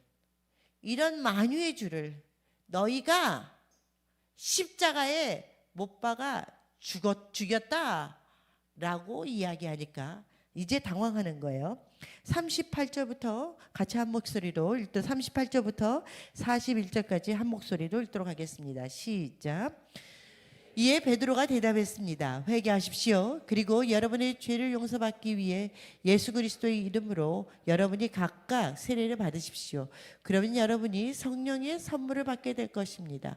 이런 만유의 주를 너희가 십자가에 못 박아 죽였다라고 이야기하니까 이제 당황하는 거예요. 38절부터 같이 한 목소리로 읽도 38절부터 41절까지 한 목소리로 읽도록 하겠습니다. 시작. 이에 베드로가 대답했습니다. 회개하십시오. 그리고 여러분의 죄를 용서받기 위해 예수 그리스도의 이름으로 여러분이 각각 세례를 받으십시오. 그러면 여러분이 성령의 선물을 받게 될 것입니다.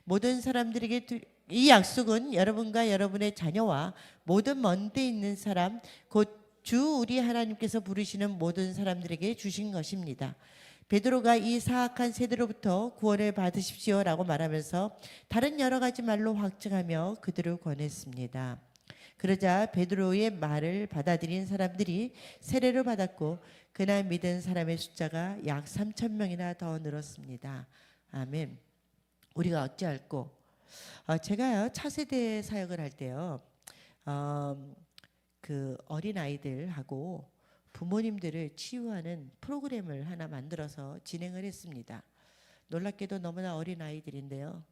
모든 사람들에게 이 약속은 여러분과 여러분의 자녀와 모든 먼 데 있는 사람, 곧 주 우리 하나님께서 부르시는 모든 사람들에게 주신 것입니다. 베드로가 이 사악한 세대로부터 구원을 받으십시오라고 말하면서 다른 여러 가지 말로 확증하며 그들을 권했습니다. 그러자 베드로의 말을 받아들인 사람들이 세례를 받았고 그날 믿은 사람의 숫자가 약 3,000명이나 더 늘었습니다. 아멘. 우리가 어찌할꼬? 제가요 차세대 사역을 할 때요, 그 어린 아이들하고 부모님들을 치유하는 프로그램을 하나 만들어서 진행을 했습니다. 놀랍게도 너무나 어린 아이들인데요,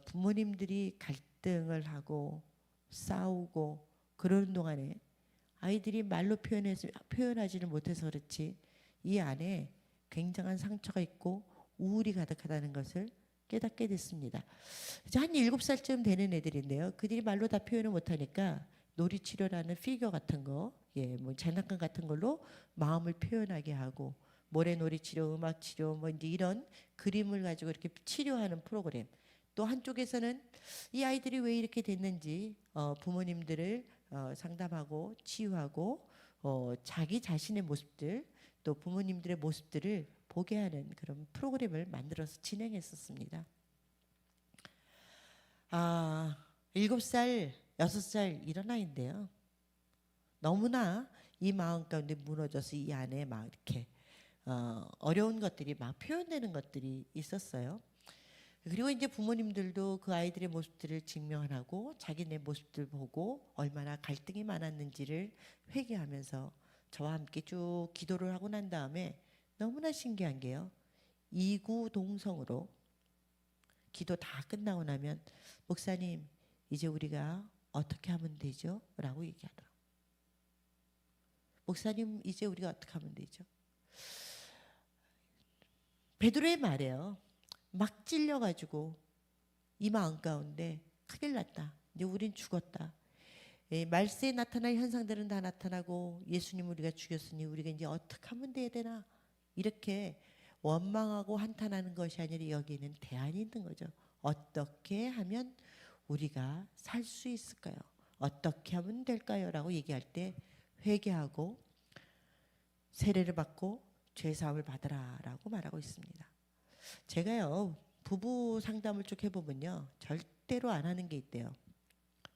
부모님들이 갈등을 하고 싸우고 그러는 동안에 아이들이 말로 표현하지를 못해서 그렇지 이 안에 굉장한 상처가 있고 우울이 가득하다는 것을 깨닫게 됐습니다. 이제 한 7살쯤 되는 애들인데요, 그들이 말로 다 표현을 못하니까 놀이치료라는 피규어 같은 거, 뭐 장난감 같은 걸로 마음을 표현하게 하고, 모래놀이치료, 음악치료, 뭐 이제 이런 그림을 가지고 이렇게 치료하는 프로그램. 또 한쪽에서는 이 아이들이 왜 이렇게 됐는지 부모님들을 상담하고 치유하고 자기 자신의 모습들, 또 부모님들의 모습들을 보게 하는 그런 프로그램을 만들어서 진행했었습니다. 7살, 6살 이런 아이인데요, 너무나 이 마음 가운데 무너져서 이 안에 막 이렇게 어려운 것들이 막 표현되는 것들이 있었어요. 그리고 이제 부모님들도 그 아이들의 모습들을 직면하고 자기네 모습들 보고 얼마나 갈등이 많았는지를 회개하면서 저와 함께 쭉 기도를 하고 난 다음에 너무나 신기한 게요, 이구동성으로 기도 다 끝나고 나면 목사님 이제 우리가 어떻게 하면 되죠? 라고 얘기하더라고요. 목사님 이제 우리가 어떻게 하면 되죠? 베드로의 말이에요. 막 찔려가지고 이 마음 가운데 큰일 났다. 이제 우린 죽었다. 말세에 나타날 현상들은 다 나타나고 예수님 우리가 죽였으니 우리가 이제 어떻게 하면 돼야 되나 이렇게 원망하고 한탄하는 것이 아니라 여기는 대안이 있는 거죠. 어떻게 하면 우리가 살 수 있을까요? 어떻게 하면 될까요? 라고 얘기할 때 회개하고 세례를 받고 죄사함을 받으라 라고 말하고 있습니다. 제가요 부부 상담을 쭉 해보면요 절대로 안 하는 게 있대요.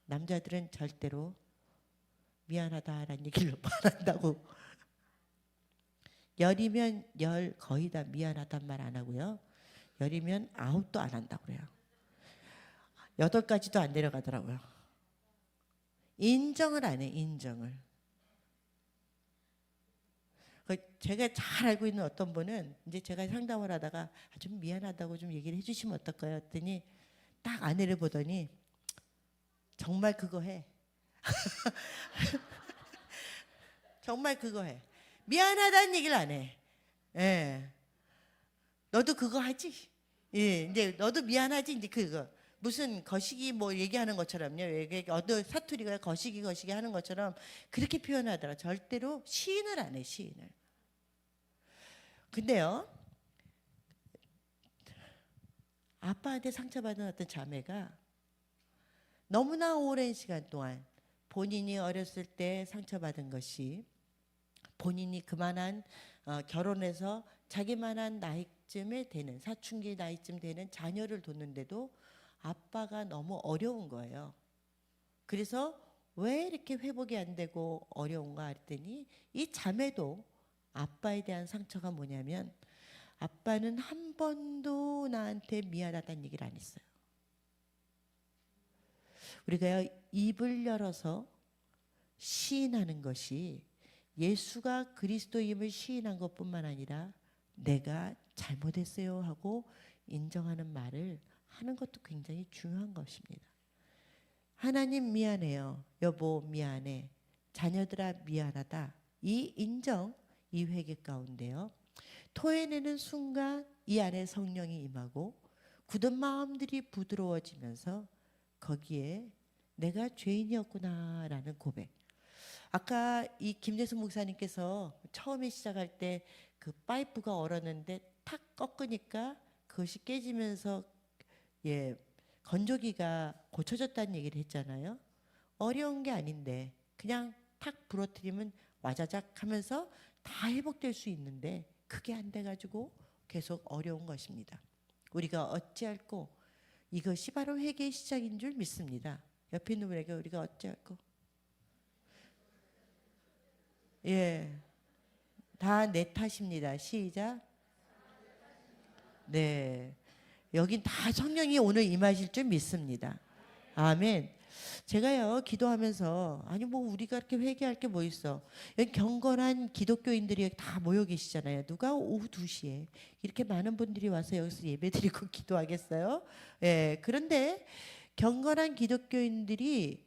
남자들은 절대로 미안하다라는 얘기를 안 한다고. 열이면 열 거의 다 미안하단 말 안 하고요. 열이면 아홉도 안 한다고 그래요. 8가지도 안 내려가더라고요. 인정을 안 해. 인정을. 제가 잘 알고 있는 어떤 분은 이제 제가 상담을 하다가 좀 미안하다고 좀 얘기를 해주시면 어떨까요? 했더니 딱 아내를 보더니 정말 그거 해. 정말 그거 해. 미안하다는 얘기를 안 해. 예. 너도 그거 하지? 예. 이제 너도 미안하지? 이제 그거. 무슨 거시기 뭐 얘기하는 것처럼요. 어떤 사투리가 거시기 하는 것처럼 그렇게 표현하더라. 절대로 시인을 안 해. 시인을. 근데요. 아빠한테 상처받은 어떤 자매가 너무나 오랜 시간 동안 본인이 어렸을 때 상처받은 것이 본인이 그만한 결혼해서 자기만한 나이쯤에 되는 사춘기 나이쯤 되는 자녀를 뒀는데도 아빠가 너무 어려운 거예요. 그래서 왜 이렇게 회복이 안 되고 어려운가 했더니 이 자매도 아빠에 대한 상처가 뭐냐면 아빠는 한 번도 나한테 미안하다는 얘기를 안 했어요. 우리가 입을 열어서 시인하는 것이 예수가 그리스도임을 시인한 것뿐만 아니라 내가 잘못했어요 하고 인정하는 말을 하는 것도 굉장히 중요한 것입니다. 하나님 미안해요. 여보 미안해. 자녀들아 미안하다. 이 인정, 이 회개 가운데요. 토해내는 순간 이 안에 성령이 임하고 굳은 마음들이 부드러워지면서 거기에 내가 죄인이었구나라는 고백. 아까 이 김재수 목사님께서 처음에 시작할 때 그 파이프가 얼었는데 탁 꺾으니까 그것이 깨지면서 건조기가 고쳐졌다는 얘기를 했잖아요. 어려운 게 아닌데 그냥 탁 부러뜨리면 와자작 하면서 다 회복될 수 있는데 그게 안 돼가지고 계속 어려운 것입니다. 우리가 어찌할꼬 이것이 바로 회개의 시작인 줄 믿습니다. 옆에 있는 분에게 우리가 어찌할꼬 다 내 탓입니다. 시작. 네. 여긴 다 성령이 오늘 임하실 줄 믿습니다. 아멘. 제가요 기도하면서 아니 뭐 우리가 이렇게 회개할 게 뭐 있어. 여기 경건한 기독교인들이 다 모여 계시잖아요. 누가 오후 2시에 이렇게 많은 분들이 와서 여기서 예배드리고 기도하겠어요? 예. 그런데 경건한 기독교인들이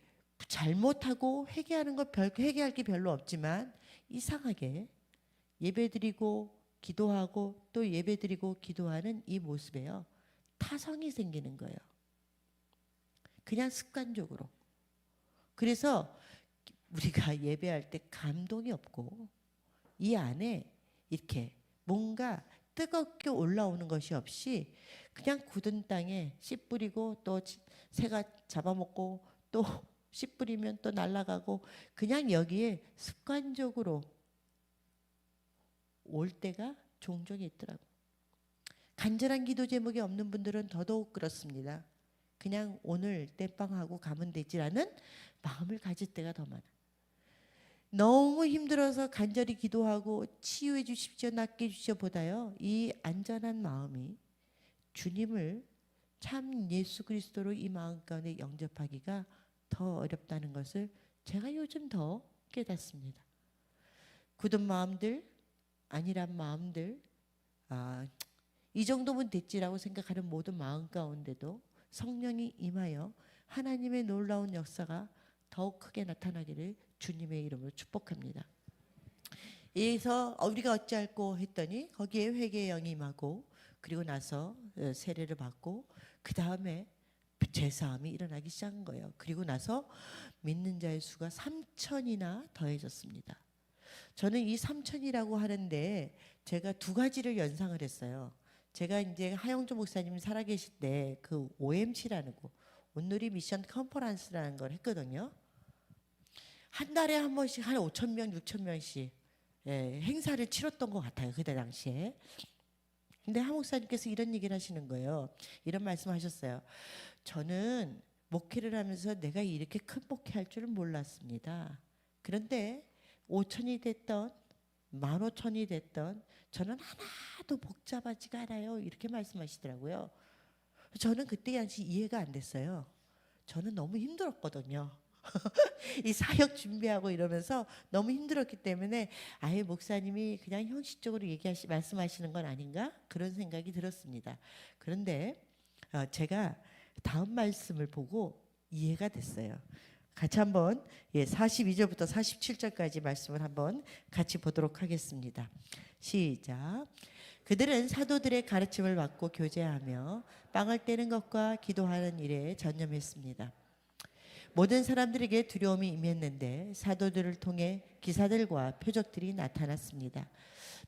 잘못하고 회개하는 거 회개할 게 별로 없지만 이상하게 예배드리고 기도하고 또 예배드리고 기도하는 이 모습에요. 타성이 생기는 거예요. 그냥 습관적으로. 그래서 우리가 예배할 때 감동이 없고 이 안에 이렇게 뭔가 뜨겁게 올라오는 것이 없이 그냥 굳은 땅에 씨 뿌리고 또 새가 잡아먹고 또 씨 뿌리면 또 날아가고 그냥 여기에 습관적으로 올 때가 종종 있더라고요. 간절한 기도 제목이 없는 분들은 더더욱 그렇습니다. 그냥 오늘 땜빵하고 가면 되지라는 마음을 가질 때가 더 많아요. 너무 힘들어서 간절히 기도하고 치유해 주십시오, 낫게 해주십시오 보다요. 이 안전한 마음이 주님을 참 예수 그리스도로 이 마음 가운데 영접하기가 더 어렵다는 것을 제가 요즘 더 깨닫습니다. 굳은 마음들, 안일한 마음들, 이 정도면 됐지라고 생각하는 모든 마음 가운데도 성령이 임하여 하나님의 놀라운 역사가 더욱 크게 나타나기를 주님의 이름으로 축복합니다. 여기서 우리가 어찌할꼬 했더니 거기에 회개의 영이 임하고 그리고 나서 세례를 받고 그 다음에 제사함이 일어나기 시작한 거예요. 그리고 나서 믿는 자의 수가 3천이나 더해졌습니다. 저는 이 3천이라고 하는데 제가 두 가지를 연상을 했어요. 제가 이제 하영조 목사님 살아계실 때 그 OMC라는 거, 온누리 미션 컨퍼런스라는 걸 했거든요. 한 달에 한 번씩 한 5천 명, 6천 명씩 행사를 치렀던 것 같아요. 그때 당시에. 근데 하 목사님께서 이런 얘기를 하시는 거예요. 이런 말씀하셨어요. 저는 목회를 하면서 내가 이렇게 큰 목회할 줄은 몰랐습니다. 그런데 5천이 됐던 15,000이 됐던 저는 하나도 복잡하지가 않아요. 이렇게 말씀하시더라고요. 저는 그때 당시 이해가 안 됐어요. 저는 너무 힘들었거든요. 이 사역 준비하고 이러면서 너무 힘들었기 때문에 아예 목사님이 그냥 형식적으로 말씀하시는 건 아닌가 그런 생각이 들었습니다. 그런데 제가 다음 말씀을 보고 이해가 됐어요. 같이 한번 42절부터 47절까지 말씀을 한번 같이 보도록 하겠습니다. 시작. 그들은 사도들의 가르침을 받고 교제하며 빵을 떼는 것과 기도하는 일에 전념했습니다. 모든 사람들에게 두려움이 임했는데 사도들을 통해 기사들과 표적들이 나타났습니다.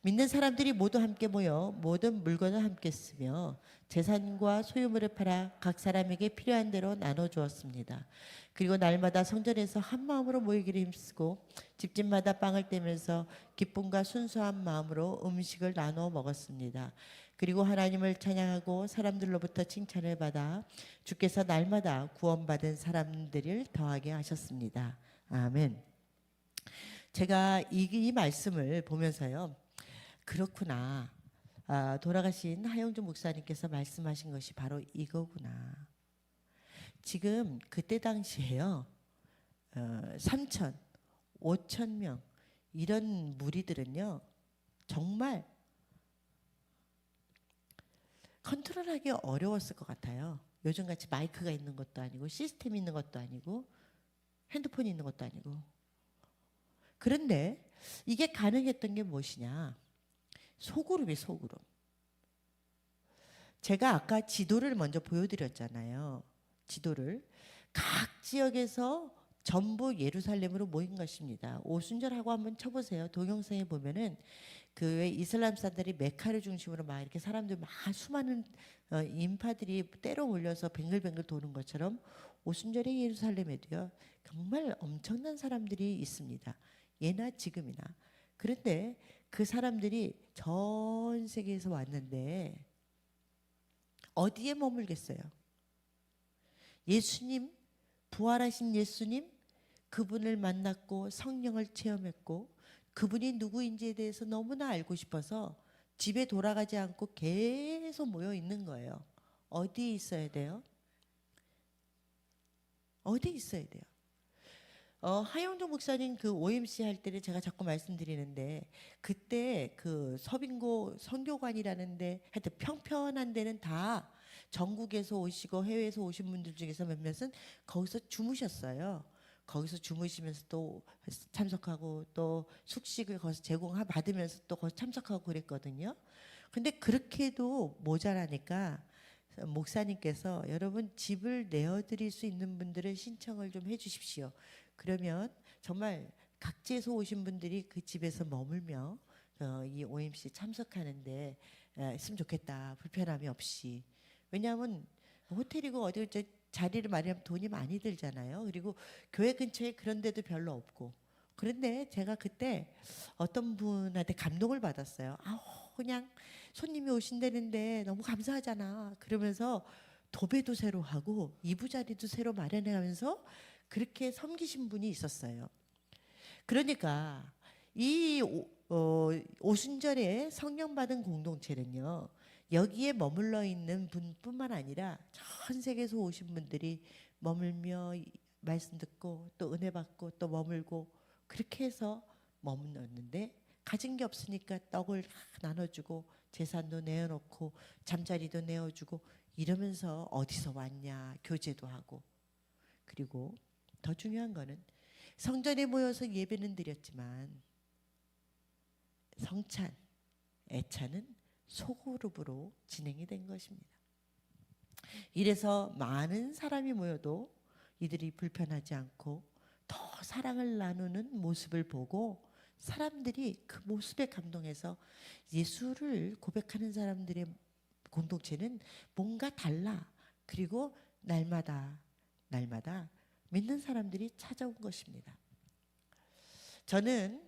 믿는 사람들이 모두 함께 모여 모든 물건을 함께 쓰며 재산과 소유물을 팔아 각 사람에게 필요한 대로 나눠 주었습니다. 그리고 날마다 성전에서 한 마음으로 모이기를 힘쓰고 집집마다 빵을 떼면서 기쁨과 순수한 마음으로 음식을 나눠 먹었습니다. 그리고 하나님을 찬양하고 사람들로부터 칭찬을 받아 주께서 날마다 구원받은 사람들을 더하게 하셨습니다. 아멘. 제가 이 말씀을 보면서요. 그렇구나. 돌아가신 하영주 목사님께서 말씀하신 것이 바로 이거구나. 지금 그때 당시에요. 3천, 5천 명 이런 무리들은요. 정말 컨트롤하기 어려웠을 것 같아요. 요즘같이 마이크가 있는 것도 아니고 시스템이 있는 것도 아니고 핸드폰이 있는 것도 아니고. 그런데 이게 가능했던 게 무엇이냐. 소그룹이 소그룹. 제가 아까 지도를 먼저 보여드렸잖아요. 지도를 각 지역에서 전부 예루살렘으로 모인 것입니다. 오순절하고 한번 쳐보세요. 동영상에 보면은 그 이슬람 사람들이 메카를 중심으로 막 이렇게 사람들 막 수많은 인파들이 때로 몰려서 뱅글뱅글 도는 것처럼 오순절의 예루살렘에도요 정말 엄청난 사람들이 있습니다. 예나 지금이나. 그런데 그 사람들이 전 세계에서 왔는데 어디에 머물겠어요? 예수님, 부활하신 예수님, 그분을 만났고 성령을 체험했고 그분이 누구인지에 대해서 너무나 알고 싶어서 집에 돌아가지 않고 계속 모여 있는 거예요. 어디에 있어야 돼요? 어디에 있어야 돼요? 하영조 목사님 그 OMC 할 때를 제가 자꾸 말씀드리는데 그때 그 서빙고 선교관이라는데 하여튼 평평한 데는 다 전국에서 오시고 해외에서 오신 분들 중에서 몇몇은 거기서 주무셨어요. 거기서 주무시면서 또 참석하고 또 숙식을 거기서 받으면서 또 거기서 참석하고 그랬거든요. 근데 그렇게도 모자라니까 목사님께서 여러분 집을 내어드릴 수 있는 분들은 신청을 좀 해주십시오. 그러면 정말 각지에서 오신 분들이 그 집에서 머물며 이 OMC 참석하는데 있으면 좋겠다. 불편함이 없이. 왜냐하면 호텔이고 어디 자리를 마련하면 돈이 많이 들잖아요. 그리고 교회 근처에 그런 데도 별로 없고. 그런데 제가 그때 어떤 분한테 감동을 받았어요. 그냥 손님이 오신다는데 너무 감사하잖아. 그러면서 도배도 새로 하고 이부자리도 새로 마련하면서 그렇게 섬기신 분이 있었어요. 그러니까 이 오순절에 성령 받은 공동체는요. 여기에 머물러 있는 분뿐만 아니라 전 세계에서 오신 분들이 머물며 말씀 듣고 또 은혜 받고 또 머물고 그렇게 해서 머물렀는데 가진 게 없으니까 떡을 나눠주고 재산도 내어놓고 잠자리도 내어주고 이러면서 어디서 왔냐 교제도 하고 그리고 더 중요한 거는 성전에 모여서 예배는 드렸지만 성찬, 애찬은 소그룹으로 진행이 된 것입니다. 이래서 많은 사람이 모여도 이들이 불편하지 않고 더 사랑을 나누는 모습을 보고 사람들이 그 모습에 감동해서 예수를 고백하는 사람들의 공동체는 뭔가 달라. 그리고 날마다 믿는 사람들이 찾아온 것입니다. 저는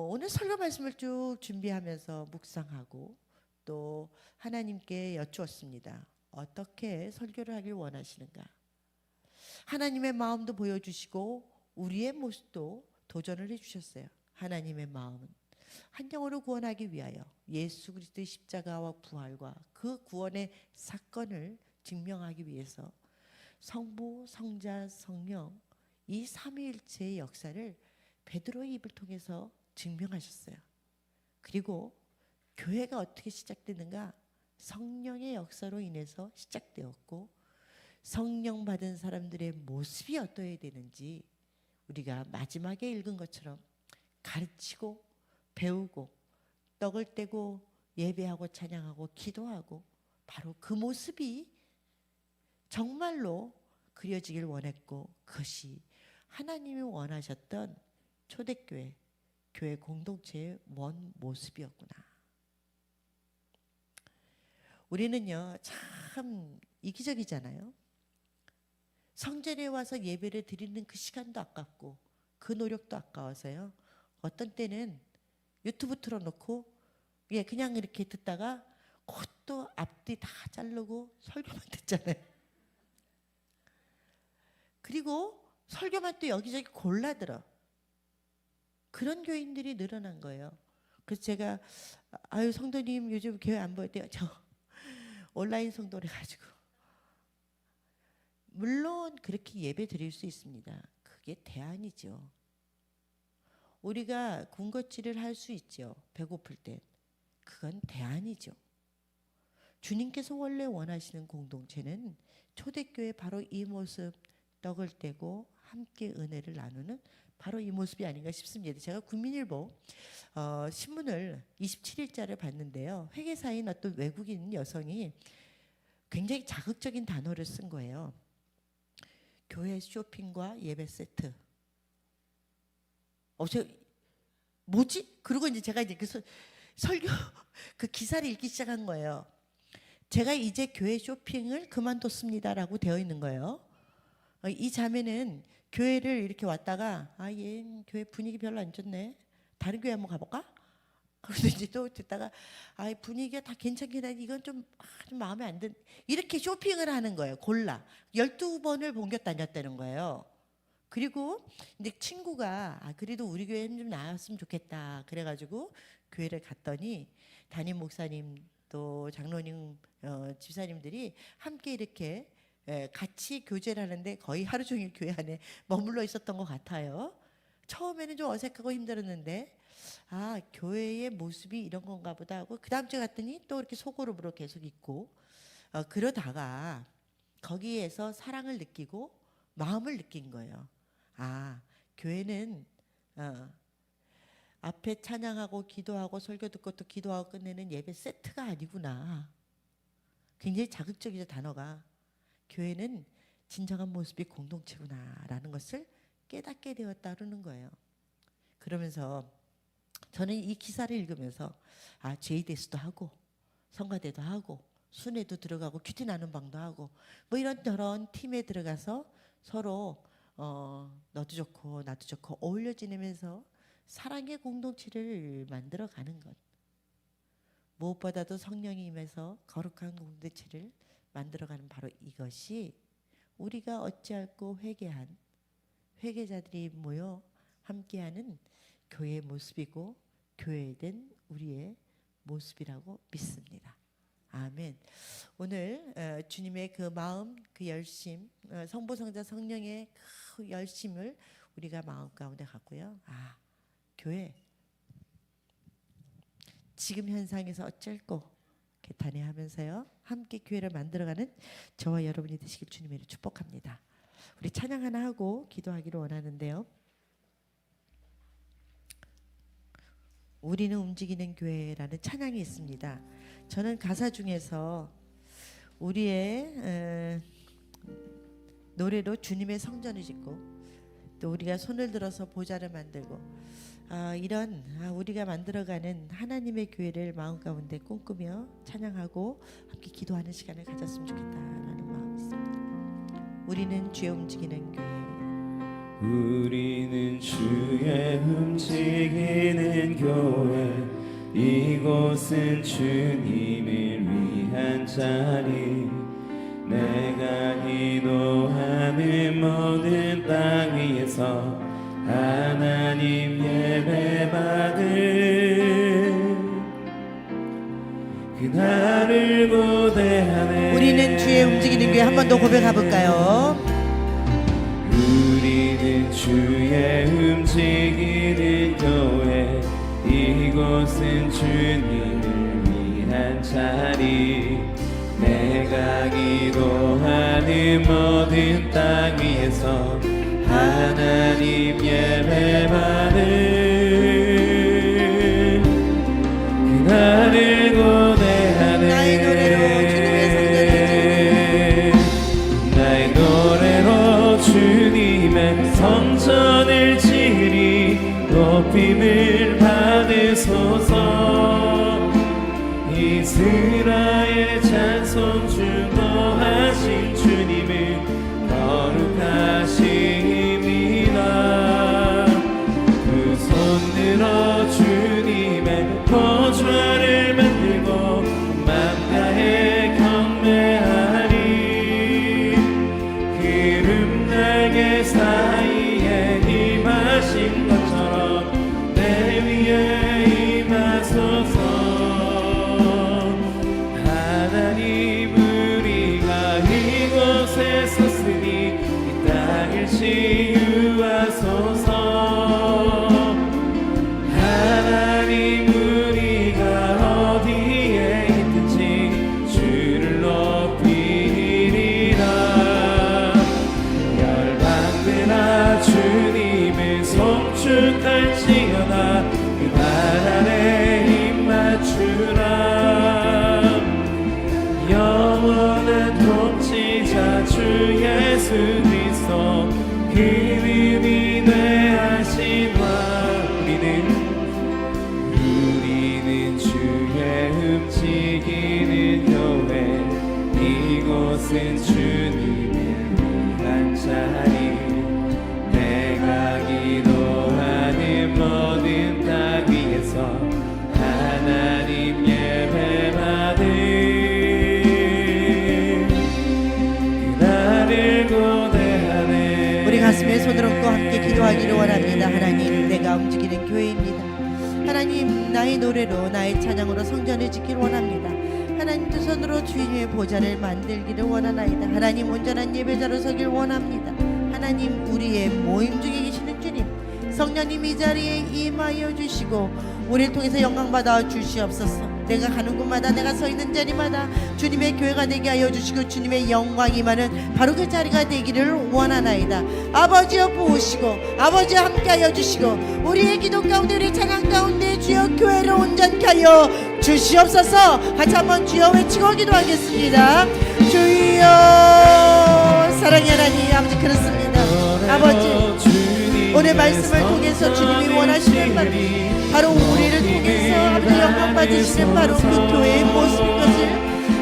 오늘 설교 말씀을 쭉 준비하면서 묵상하고 또 하나님께 여쭈었습니다. 어떻게 설교를 하길 원하시는가? 하나님의 마음도 보여주시고 우리의 모습도 도전을 해주셨어요. 하나님의 마음은 한 영혼을 구원하기 위하여 예수 그리스도의 십자가와 부활과 그 구원의 사건을 증명하기 위해서 성부, 성자, 성령 이 삼위일체의 역사를 베드로의 입을 통해서 증명하셨어요. 그리고 교회가 어떻게 시작되는가? 성령의 역사로 인해서 시작되었고 성령 받은 사람들의 모습이 어떠해야 되는지 우리가 마지막에 읽은 것처럼 가르치고 배우고 떡을 떼고 예배하고 찬양하고 기도하고 바로 그 모습이 정말로 그려지길 원했고 그것이 하나님이 원하셨던 초대교회, 교회 공동체의 원 모습이었구나. 우리는요 참 이기적이잖아요. 성전에 와서 예배를 드리는 그 시간도 아깝고 그 노력도 아까워서요. 어떤 때는 유튜브 틀어놓고 그냥 이렇게 듣다가 그것도 앞뒤 다 자르고 설교만 듣잖아요. 그리고 설교만 또 여기저기 골라들어. 그런 교인들이 늘어난 거예요. 그래서 제가 아유 성도님 요즘 교회 안 보여요. 저 온라인 성도래 가지고. 물론 그렇게 예배 드릴 수 있습니다. 그게 대안이죠. 우리가 군것질을 할 수 있죠. 배고플 때. 그건 대안이죠. 주님께서 원래 원하시는 공동체는 초대교회 바로 이 모습 떡을 떼고 함께 은혜를 나누는 바로 이 모습이 아닌가 싶습니다. 제가 국민일보 신문을 27일자를 봤는데요. 회계사인 어떤 외국인 여성이 굉장히 자극적인 단어를 쓴 거예요. 교회 쇼핑과 예배 세트. 뭐지? 그리고 이제 제가 이제 그 설교 그 기사를 읽기 시작한 거예요. 제가 이제 교회 쇼핑을 그만뒀습니다라고 되어 있는 거예요. 이 자매는 교회를 이렇게 왔다가 얘 교회 분위기 별로 안 좋네. 다른 교회 한번 가볼까? 그래서 이제 또 듣다가 분위기가 다 괜찮긴 한데 이건 좀 마음에 안 든. 이렇게 쇼핑을 하는 거예요. 골라 12번을 본교 다녔다는 거예요. 그리고 이제 친구가 그래도 우리 교회는 좀 나았으면 좋겠다. 그래가지고 교회를 갔더니 담임 목사님 또 장로님 집사님들이 함께 이렇게 같이 교제를 하는데 거의 하루 종일 교회 안에 머물러 있었던 것 같아요. 처음에는 좀 어색하고 힘들었는데 교회의 모습이 이런 건가 보다 하고 그 다음 주에 갔더니 또 이렇게 소그룹으로 계속 있고 그러다가 거기에서 사랑을 느끼고 마음을 느낀 거예요. 교회는 앞에 찬양하고 기도하고 설교 듣고 또 기도하고 끝내는 예배 세트가 아니구나. 굉장히 자극적이죠 단어가. 교회는 진정한 모습이 공동체구나라는 것을 깨닫게 되었다는 거예요. 그러면서 저는 이 기사를 읽으면서 JDS도 하고 성가대도 하고 순회도 들어가고 큐티 나눈 방도 하고 뭐 이런저런 팀에 들어가서 서로 너도 좋고 나도 좋고 어울려 지내면서 사랑의 공동체를 만들어가는 것. 무엇보다도 성령이 임해서 거룩한 공동체를 만들어가는 바로 이것이 우리가 어찌할꼬 회개한 회개자들이 모여 함께하는 교회의 모습이고 교회된 우리의 모습이라고 믿습니다. 아멘. 오늘 주님의 그 마음, 그 열심, 성부, 성자, 성령의 그 열심을 우리가 마음 가운데 갖고요. 교회 지금 현상에서 어쩔꼬 개탄해하면서요. 함께 교회를 만들어가는 저와 여러분이 되시길 주님의 이름으로 축복합니다. 우리 찬양 하나 하고 기도하기를 원하는데요. 우리는 움직이는 교회라는 찬양이 있습니다. 저는 가사 중에서 우리의 노래로 주님의 성전을 짓고 또 우리가 손을 들어서 보좌를 만들고 이런 우리가 만들어가는 하나님의 교회를 마음 가운데 꿈꾸며 찬양하고 함께 기도하는 시간을 가졌으면 좋겠다라는 마음이 있습니다. 우리는 주의 움직이는 교회. 우리는 주의 움직이는 교회, 이곳은 주님을 위한 자리. 내가 기도하는 모든 땅 위에서 하나님 예배받을 그날을 고대하네. 우리는 주의 움직이는 교회. 한 번 더 고백해 볼까요? 우리는 주의 움직이는 교회, 이곳은 주님을 위한 자리. 내가 기도하는 모든 땅 위에서 하나님 예배받을 그날을 고대하네. 나의 노래로 주님의 성전을 지으리. 높임을 받으소서. 이스라엘 찬송 주도하신 주님은 거룩하십니다. 두 손 들어 주님의 보좌를 만들고 맘다해 경배하리. 기름 날개 사이에 임하신 것처럼 내 위에 임하소서. 섰으니 이 땅을 치유하소서. 하나님 우리가 어디에 있든지 주를 높이리라. 열방들아 주님을 송축할지어다. 그 발 아래 힘 맞추라. 영원한 통치자 주 예수 그리스도 그분이 되하신 와. 우리는 주의 움직이는 교회, 이곳은 주님을 위한 자리. 내가 기도하는 모든 땅 위에서 하나님 예배받을 우리 가슴에 손을 얹고 함께 기도하기를 원합니다. 하나님, 내가 움직이는 교회입니다. 하나님, 나의 노래로 나의 찬양으로 성전을 짓기를 원합니다. 하나님, 두 손으로 주님의 보좌를 만들기를 원하나이다. 하나님, 온전한 예배자로 서길 원합니다. 하나님, 우리의 모임 중에 계시는 주님, 성령님 이 자리에 임하여 주시고 우리를 통해서 영광받아 주시옵소서. 내가 가는 곳마다, 내가 서 있는 자리마다 주님의 교회가 되게 하여 주시고 주님의 영광이 임하는 바로 그 자리가 되기를 원하나이다. 아버지여 보시고 아버지여 함께하여 주시고 우리의 기도 가운데, 우리 찬양 가운데 주여 교회를 온전케 하여 주시옵소서. 같이 한번 주여 외치고 기도하겠습니다. 주여. 사랑의 하나님, 아버지 그렇습니다. 아버지, 오늘 말씀을 통해서 주님이 원하시는 바로 우리를 통해서 아버지 영광 받으시는 바로 그 교회의 모습인 것을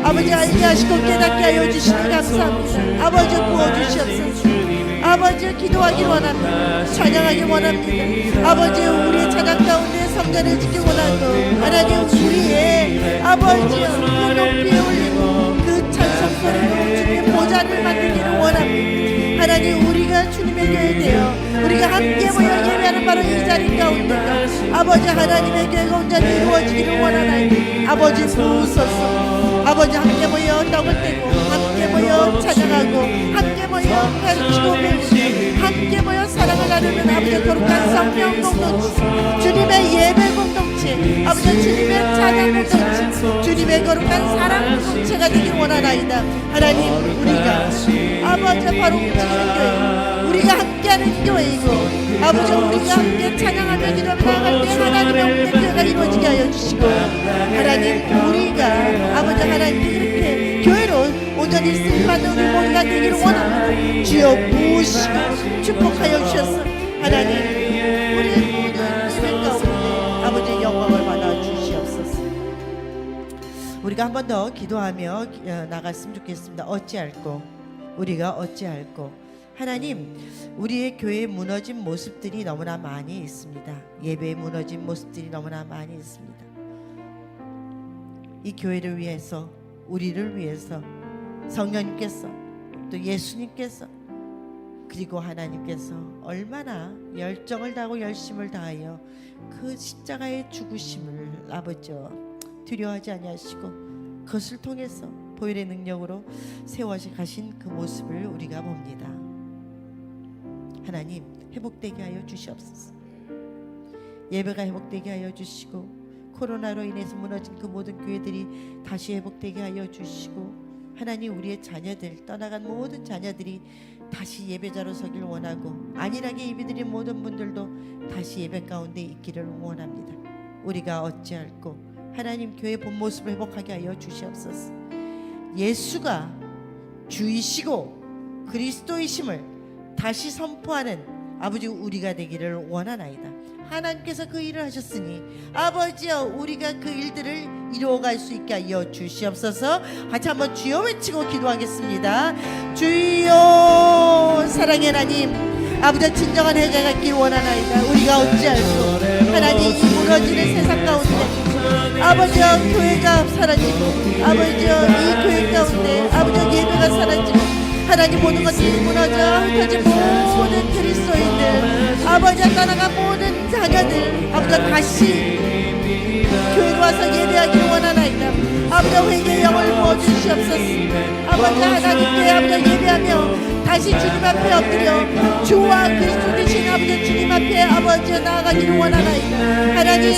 아버지 알게 하시고 깨닫게 하여 주시니 감사합니다. 아버지 부어주시옵소서. 아버지 기도하길 원합니다. 찬양하길 원합니다. 아버지 우리의 찬양 가운데 성전을 짓기 원하고 하나님 우리의 아버지 그 높이에 올리고 그 찬송소리로 주님의 보좌를 만들기를 원합니다. 하나님 우리가 주님의 교회 되어 우리가 함께 모여 예배하는 바로 이 자리 가운데가 아버지 하나님의 교회가 온전히 이루어지기를 원하나이다. 아버지 부으소서. 아버지 함께 모여 떡을 떼고 함께 모여 찬양하고 함께 모여 가르치고 배우고 함께 모여 사랑을 나누는 아버지 거룩한 성령 공동체, 주님의 예배 공동체, 아버지 주님의 찬양 공동체, 주님의 거룩한 사랑 공동체가 되길 원하나이다. 하나님 우리가 아버지 바로 움직이는 교회, 우리가 함께하는 교회이고 아버지 우리가 함께 찬양하며 기도하며 나아갈 때 하나님의 없는 교회가 이루어지게 하여 주시고 하나님 우리가 아버지 하나님께 이렇게 교회로 받는 우리 모두가 되기를 원합니다. 주여 부으시고 축복하여 주셔서 하나님 우리 모든 예배 가운데 아버지의 영광을 받아 주시옵소서. 우리가 한 번 더 기도하며 나갔으면 좋겠습니다. 어찌할꼬 우리가 어찌할꼬. 하나님, 우리의 교회에 무너진 모습들이 너무나 많이 있습니다. 예배에 무너진 모습들이 너무나 많이 있습니다. 이 교회를 위해서, 우리를 위해서 성령님께서 또 예수님께서 그리고 하나님께서 얼마나 열정을 다하고 열심을 다하여 그 십자가의 죽으심을 아버지 두려워하지 아니하시고 그것을 통해서 보혈의 능력으로 세워져 가신 그 모습을 우리가 봅니다. 하나님, 회복되게 하여 주시옵소서. 예배가 회복되게 하여 주시고 코로나로 인해서 무너진 그 모든 교회들이 다시 회복되게 하여 주시고 하나님, 우리의 자녀들, 떠나간 모든 자녀들이 다시 예배자로 서길 원하고 안일하게 예배드린 모든 분들도 다시 예배 가운데 있기를 원합니다. 우리가 어찌할꼬. 하나님, 교회 본 모습을 회복하게 하여 주시옵소서. 예수가 주이시고 그리스도이심을 다시 선포하는 아버지 우리가 되기를 원하나이다. 하나님께서 그 일을 하셨으니 아버지여 우리가 그 일들을 이루어갈 수 있게 하여 주시옵소서. 같이 한번 주여 외치고 기도하겠습니다. 주여, 사랑의 하나님, 아버지 진정한 해가 갖길 원하나이다. 우리가 어찌할꼬. 하나님, 이 무너지는 세상 가운데 아버지여 교회가 사라지고 아버지여 이 교회 가운데 아버지여 예배가 사라지고 하나님 모든 것들이 무너져 흩어진 모든 그리스도인들 아버지와 떠나간 모든 자녀들 아버지와 다시 교회로 와서 예배하기를 원하나이다. 아버지와 회개의 영을 부어주시옵소서. 아버지 하나님께 아버지와 예배하며 다시 주님 앞에 엎드려 주와 그리스도 되신 아버지 주님 앞에 아버지와 나아가기를 원하나이다. 하나님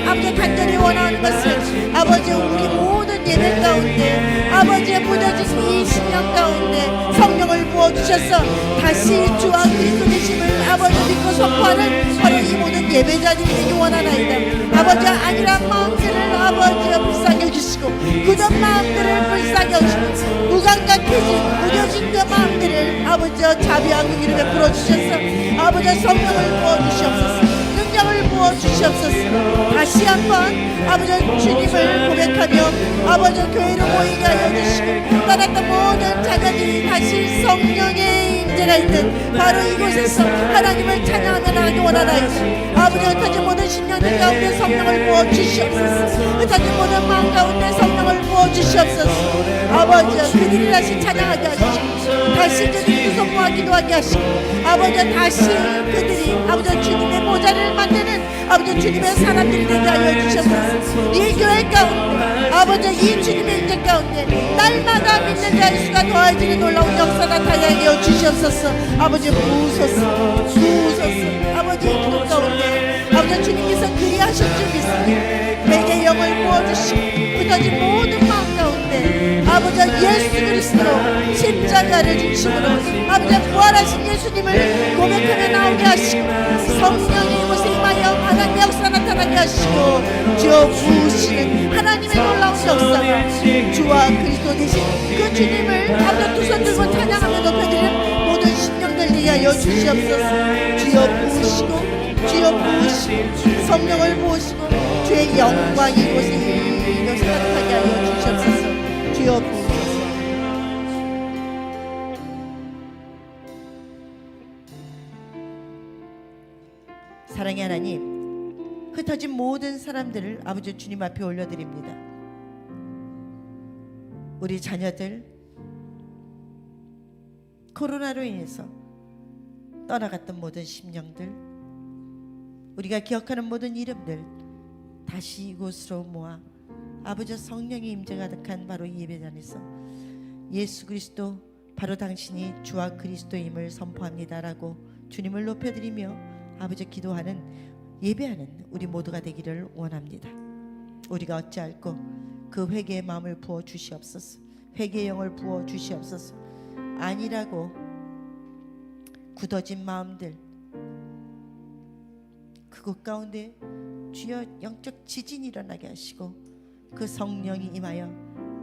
아버지 간절히 원하는 것은 아버지 우리 모든 예배 가운데 아버지의 무너진 이 신령 가운데 성령을 부어주셔서 다시 주와 그리스도 되심을 아버지 믿고 선포하는 바로 이 모든 예배자들이 되기 원하나이다. 아버지 안일한 마음들을 아버지가 불쌍히 여주시고 굳은 마음들을 불쌍히 여주시고 무감각해진 무뎌진 그 마음들을 아버지와 자비하고 이를 베풀어 주셔서 아버지와 성령을 부어주시옵소서. 능력을 부어주시옵소서. 다시 한번 아버지 주님을 고백하며 아버지 교회로 모이게 하여 주시고 떠났던 모든 자녀들이 다시 성령의 임재가 있는 바로 이곳에서 하나님을 찬양하며 나가기 원하나이다. 아버지 흩어진 모든 심령들 가운데 성령을 부어주시옵소서. 흩어진 모든 마음 가운데 성령을 부어주시옵소서. 아버지 그들이 다시 찬양하게 하시고 다시 그들이 선포하기도 기도하게 하시고 아버지 다시 그들이 아버지 주님의 모자를 만드는 아버지 주님의 사람들이 되게 하여 주셨소서. 이 교회 가운데 아버지 이 주님의 인재 가운데 날마다 믿는 자의 수가 더해지는 놀라운 역사 나타나게 하여 주시옵소서. 아버지 부으소서 부으소서. 아버지 이 기도 가운데 아버지 주님께서 그리하실 줄 믿습니다. 내게 영을 부어주시고 흩어진 모든 마음 가운데 아버지 예수 그리스도 십자가를 중심으로 아버지 부활하신 예수님을 고백하며 나오게 하시고 성령이 이곳에 임하여 하나님의 역사 나타나게 하시고 주여 부으시는 하나님의 놀라운 역사가 주와 그리스도 되신 그 주님을 아버지 두 손 들고 찬양하며 높여드리는 모든 심령들 되게 하여 주시옵소서. 주여 부으시고 주여 부으시고 성령을 부으시고 주의 영광이 이곳에 나타나게 하여 주시옵소서. 주여 부으소서. 사랑의 하나님, 흩어진 모든 사람들을 아버지 주님 앞에 올려드립니다. 우리 자녀들 코로나로 인해서 떠나갔던 모든 심령들, 우리가 기억하는 모든 이름들 다시 이곳으로 모아 아버지 성령의 임재가 가득한 바로 이 예배장에서 예수 그리스도 바로 당신이 주와 그리스도임을 선포합니다라고 주님을 높여드리며 아버지 기도하는 예배하는 우리 모두가 되기를 원합니다. 우리가 어찌할꼬 그 회개의 마음을 부어 주시옵소서. 회개의 영을 부어 주시옵소서. 아니라고 굳어진 마음들 그곳 가운데 주여 영적 지진이 일어나게 하시고 그 성령이 임하여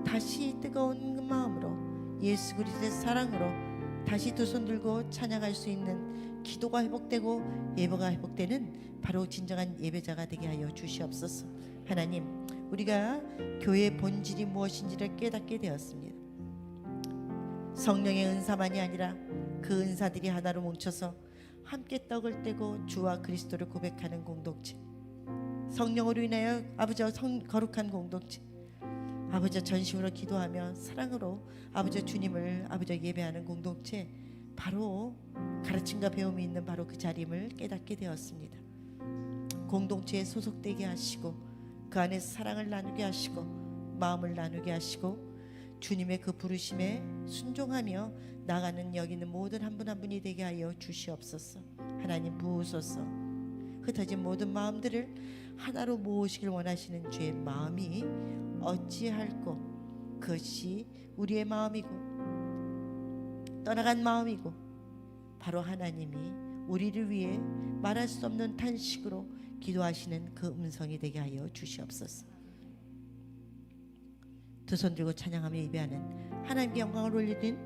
다시 뜨거운 그 마음으로 예수 그리스도의 사랑으로 다시 두 손 들고 찬양할 수 있는 기도가 회복되고 예배가 회복되는 바로 진정한 예배자가 되게 하여 주시옵소서. 하나님, 우리가 교회의 본질이 무엇인지를 깨닫게 되었습니다. 성령의 은사만이 아니라 그 은사들이 하나로 뭉쳐서 함께 떡을 떼고 주와 그리스도를 고백하는 공동체, 성령으로 인하여 아버지 거룩한 공동체, 아버지 전심으로 기도하며 사랑으로 아버지 주님을 아버지 예배하는 공동체, 바로 가르침과 배움이 있는 바로 그 자리임을 깨닫게 되었습니다. 공동체에 소속되게 하시고 그 안에서 사랑을 나누게 하시고 마음을 나누게 하시고 주님의 그 부르심에 순종하며 나가는 여기 있는 모든 한 분 한 분이 되게 하여 주시옵소서. 하나님 부으소서. 흩어진 모든 마음들을 하나로 모으시길 원하시는 주의 마음이 어찌할꼬 그것이 우리의 마음이고 떠나간 마음이고 바로 하나님이 우리를 위해 말할 수 없는 탄식으로 기도하시는 그 음성이 되게 하여 주시옵소서. 두 손 들고 찬양하며 예배하는 하나님께 영광을 올리는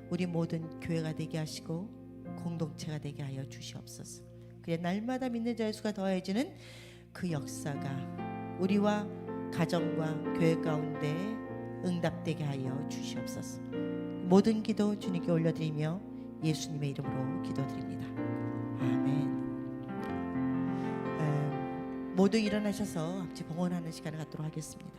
우리 모든 교회가 되게 하시고 공동체가 되게 하여 주시옵소서. 그래 날마다 믿는 자의 수가 더해지는 그 역사가 우리와 가정과 교회 가운데 응답되게 하여 주시옵소서. 모든 기도 주님께 올려드리며 예수님의 이름으로 기도드립니다. 아멘. 모두 일어나셔서 앞뒤 봉헌하는 시간을 갖도록 하겠습니다.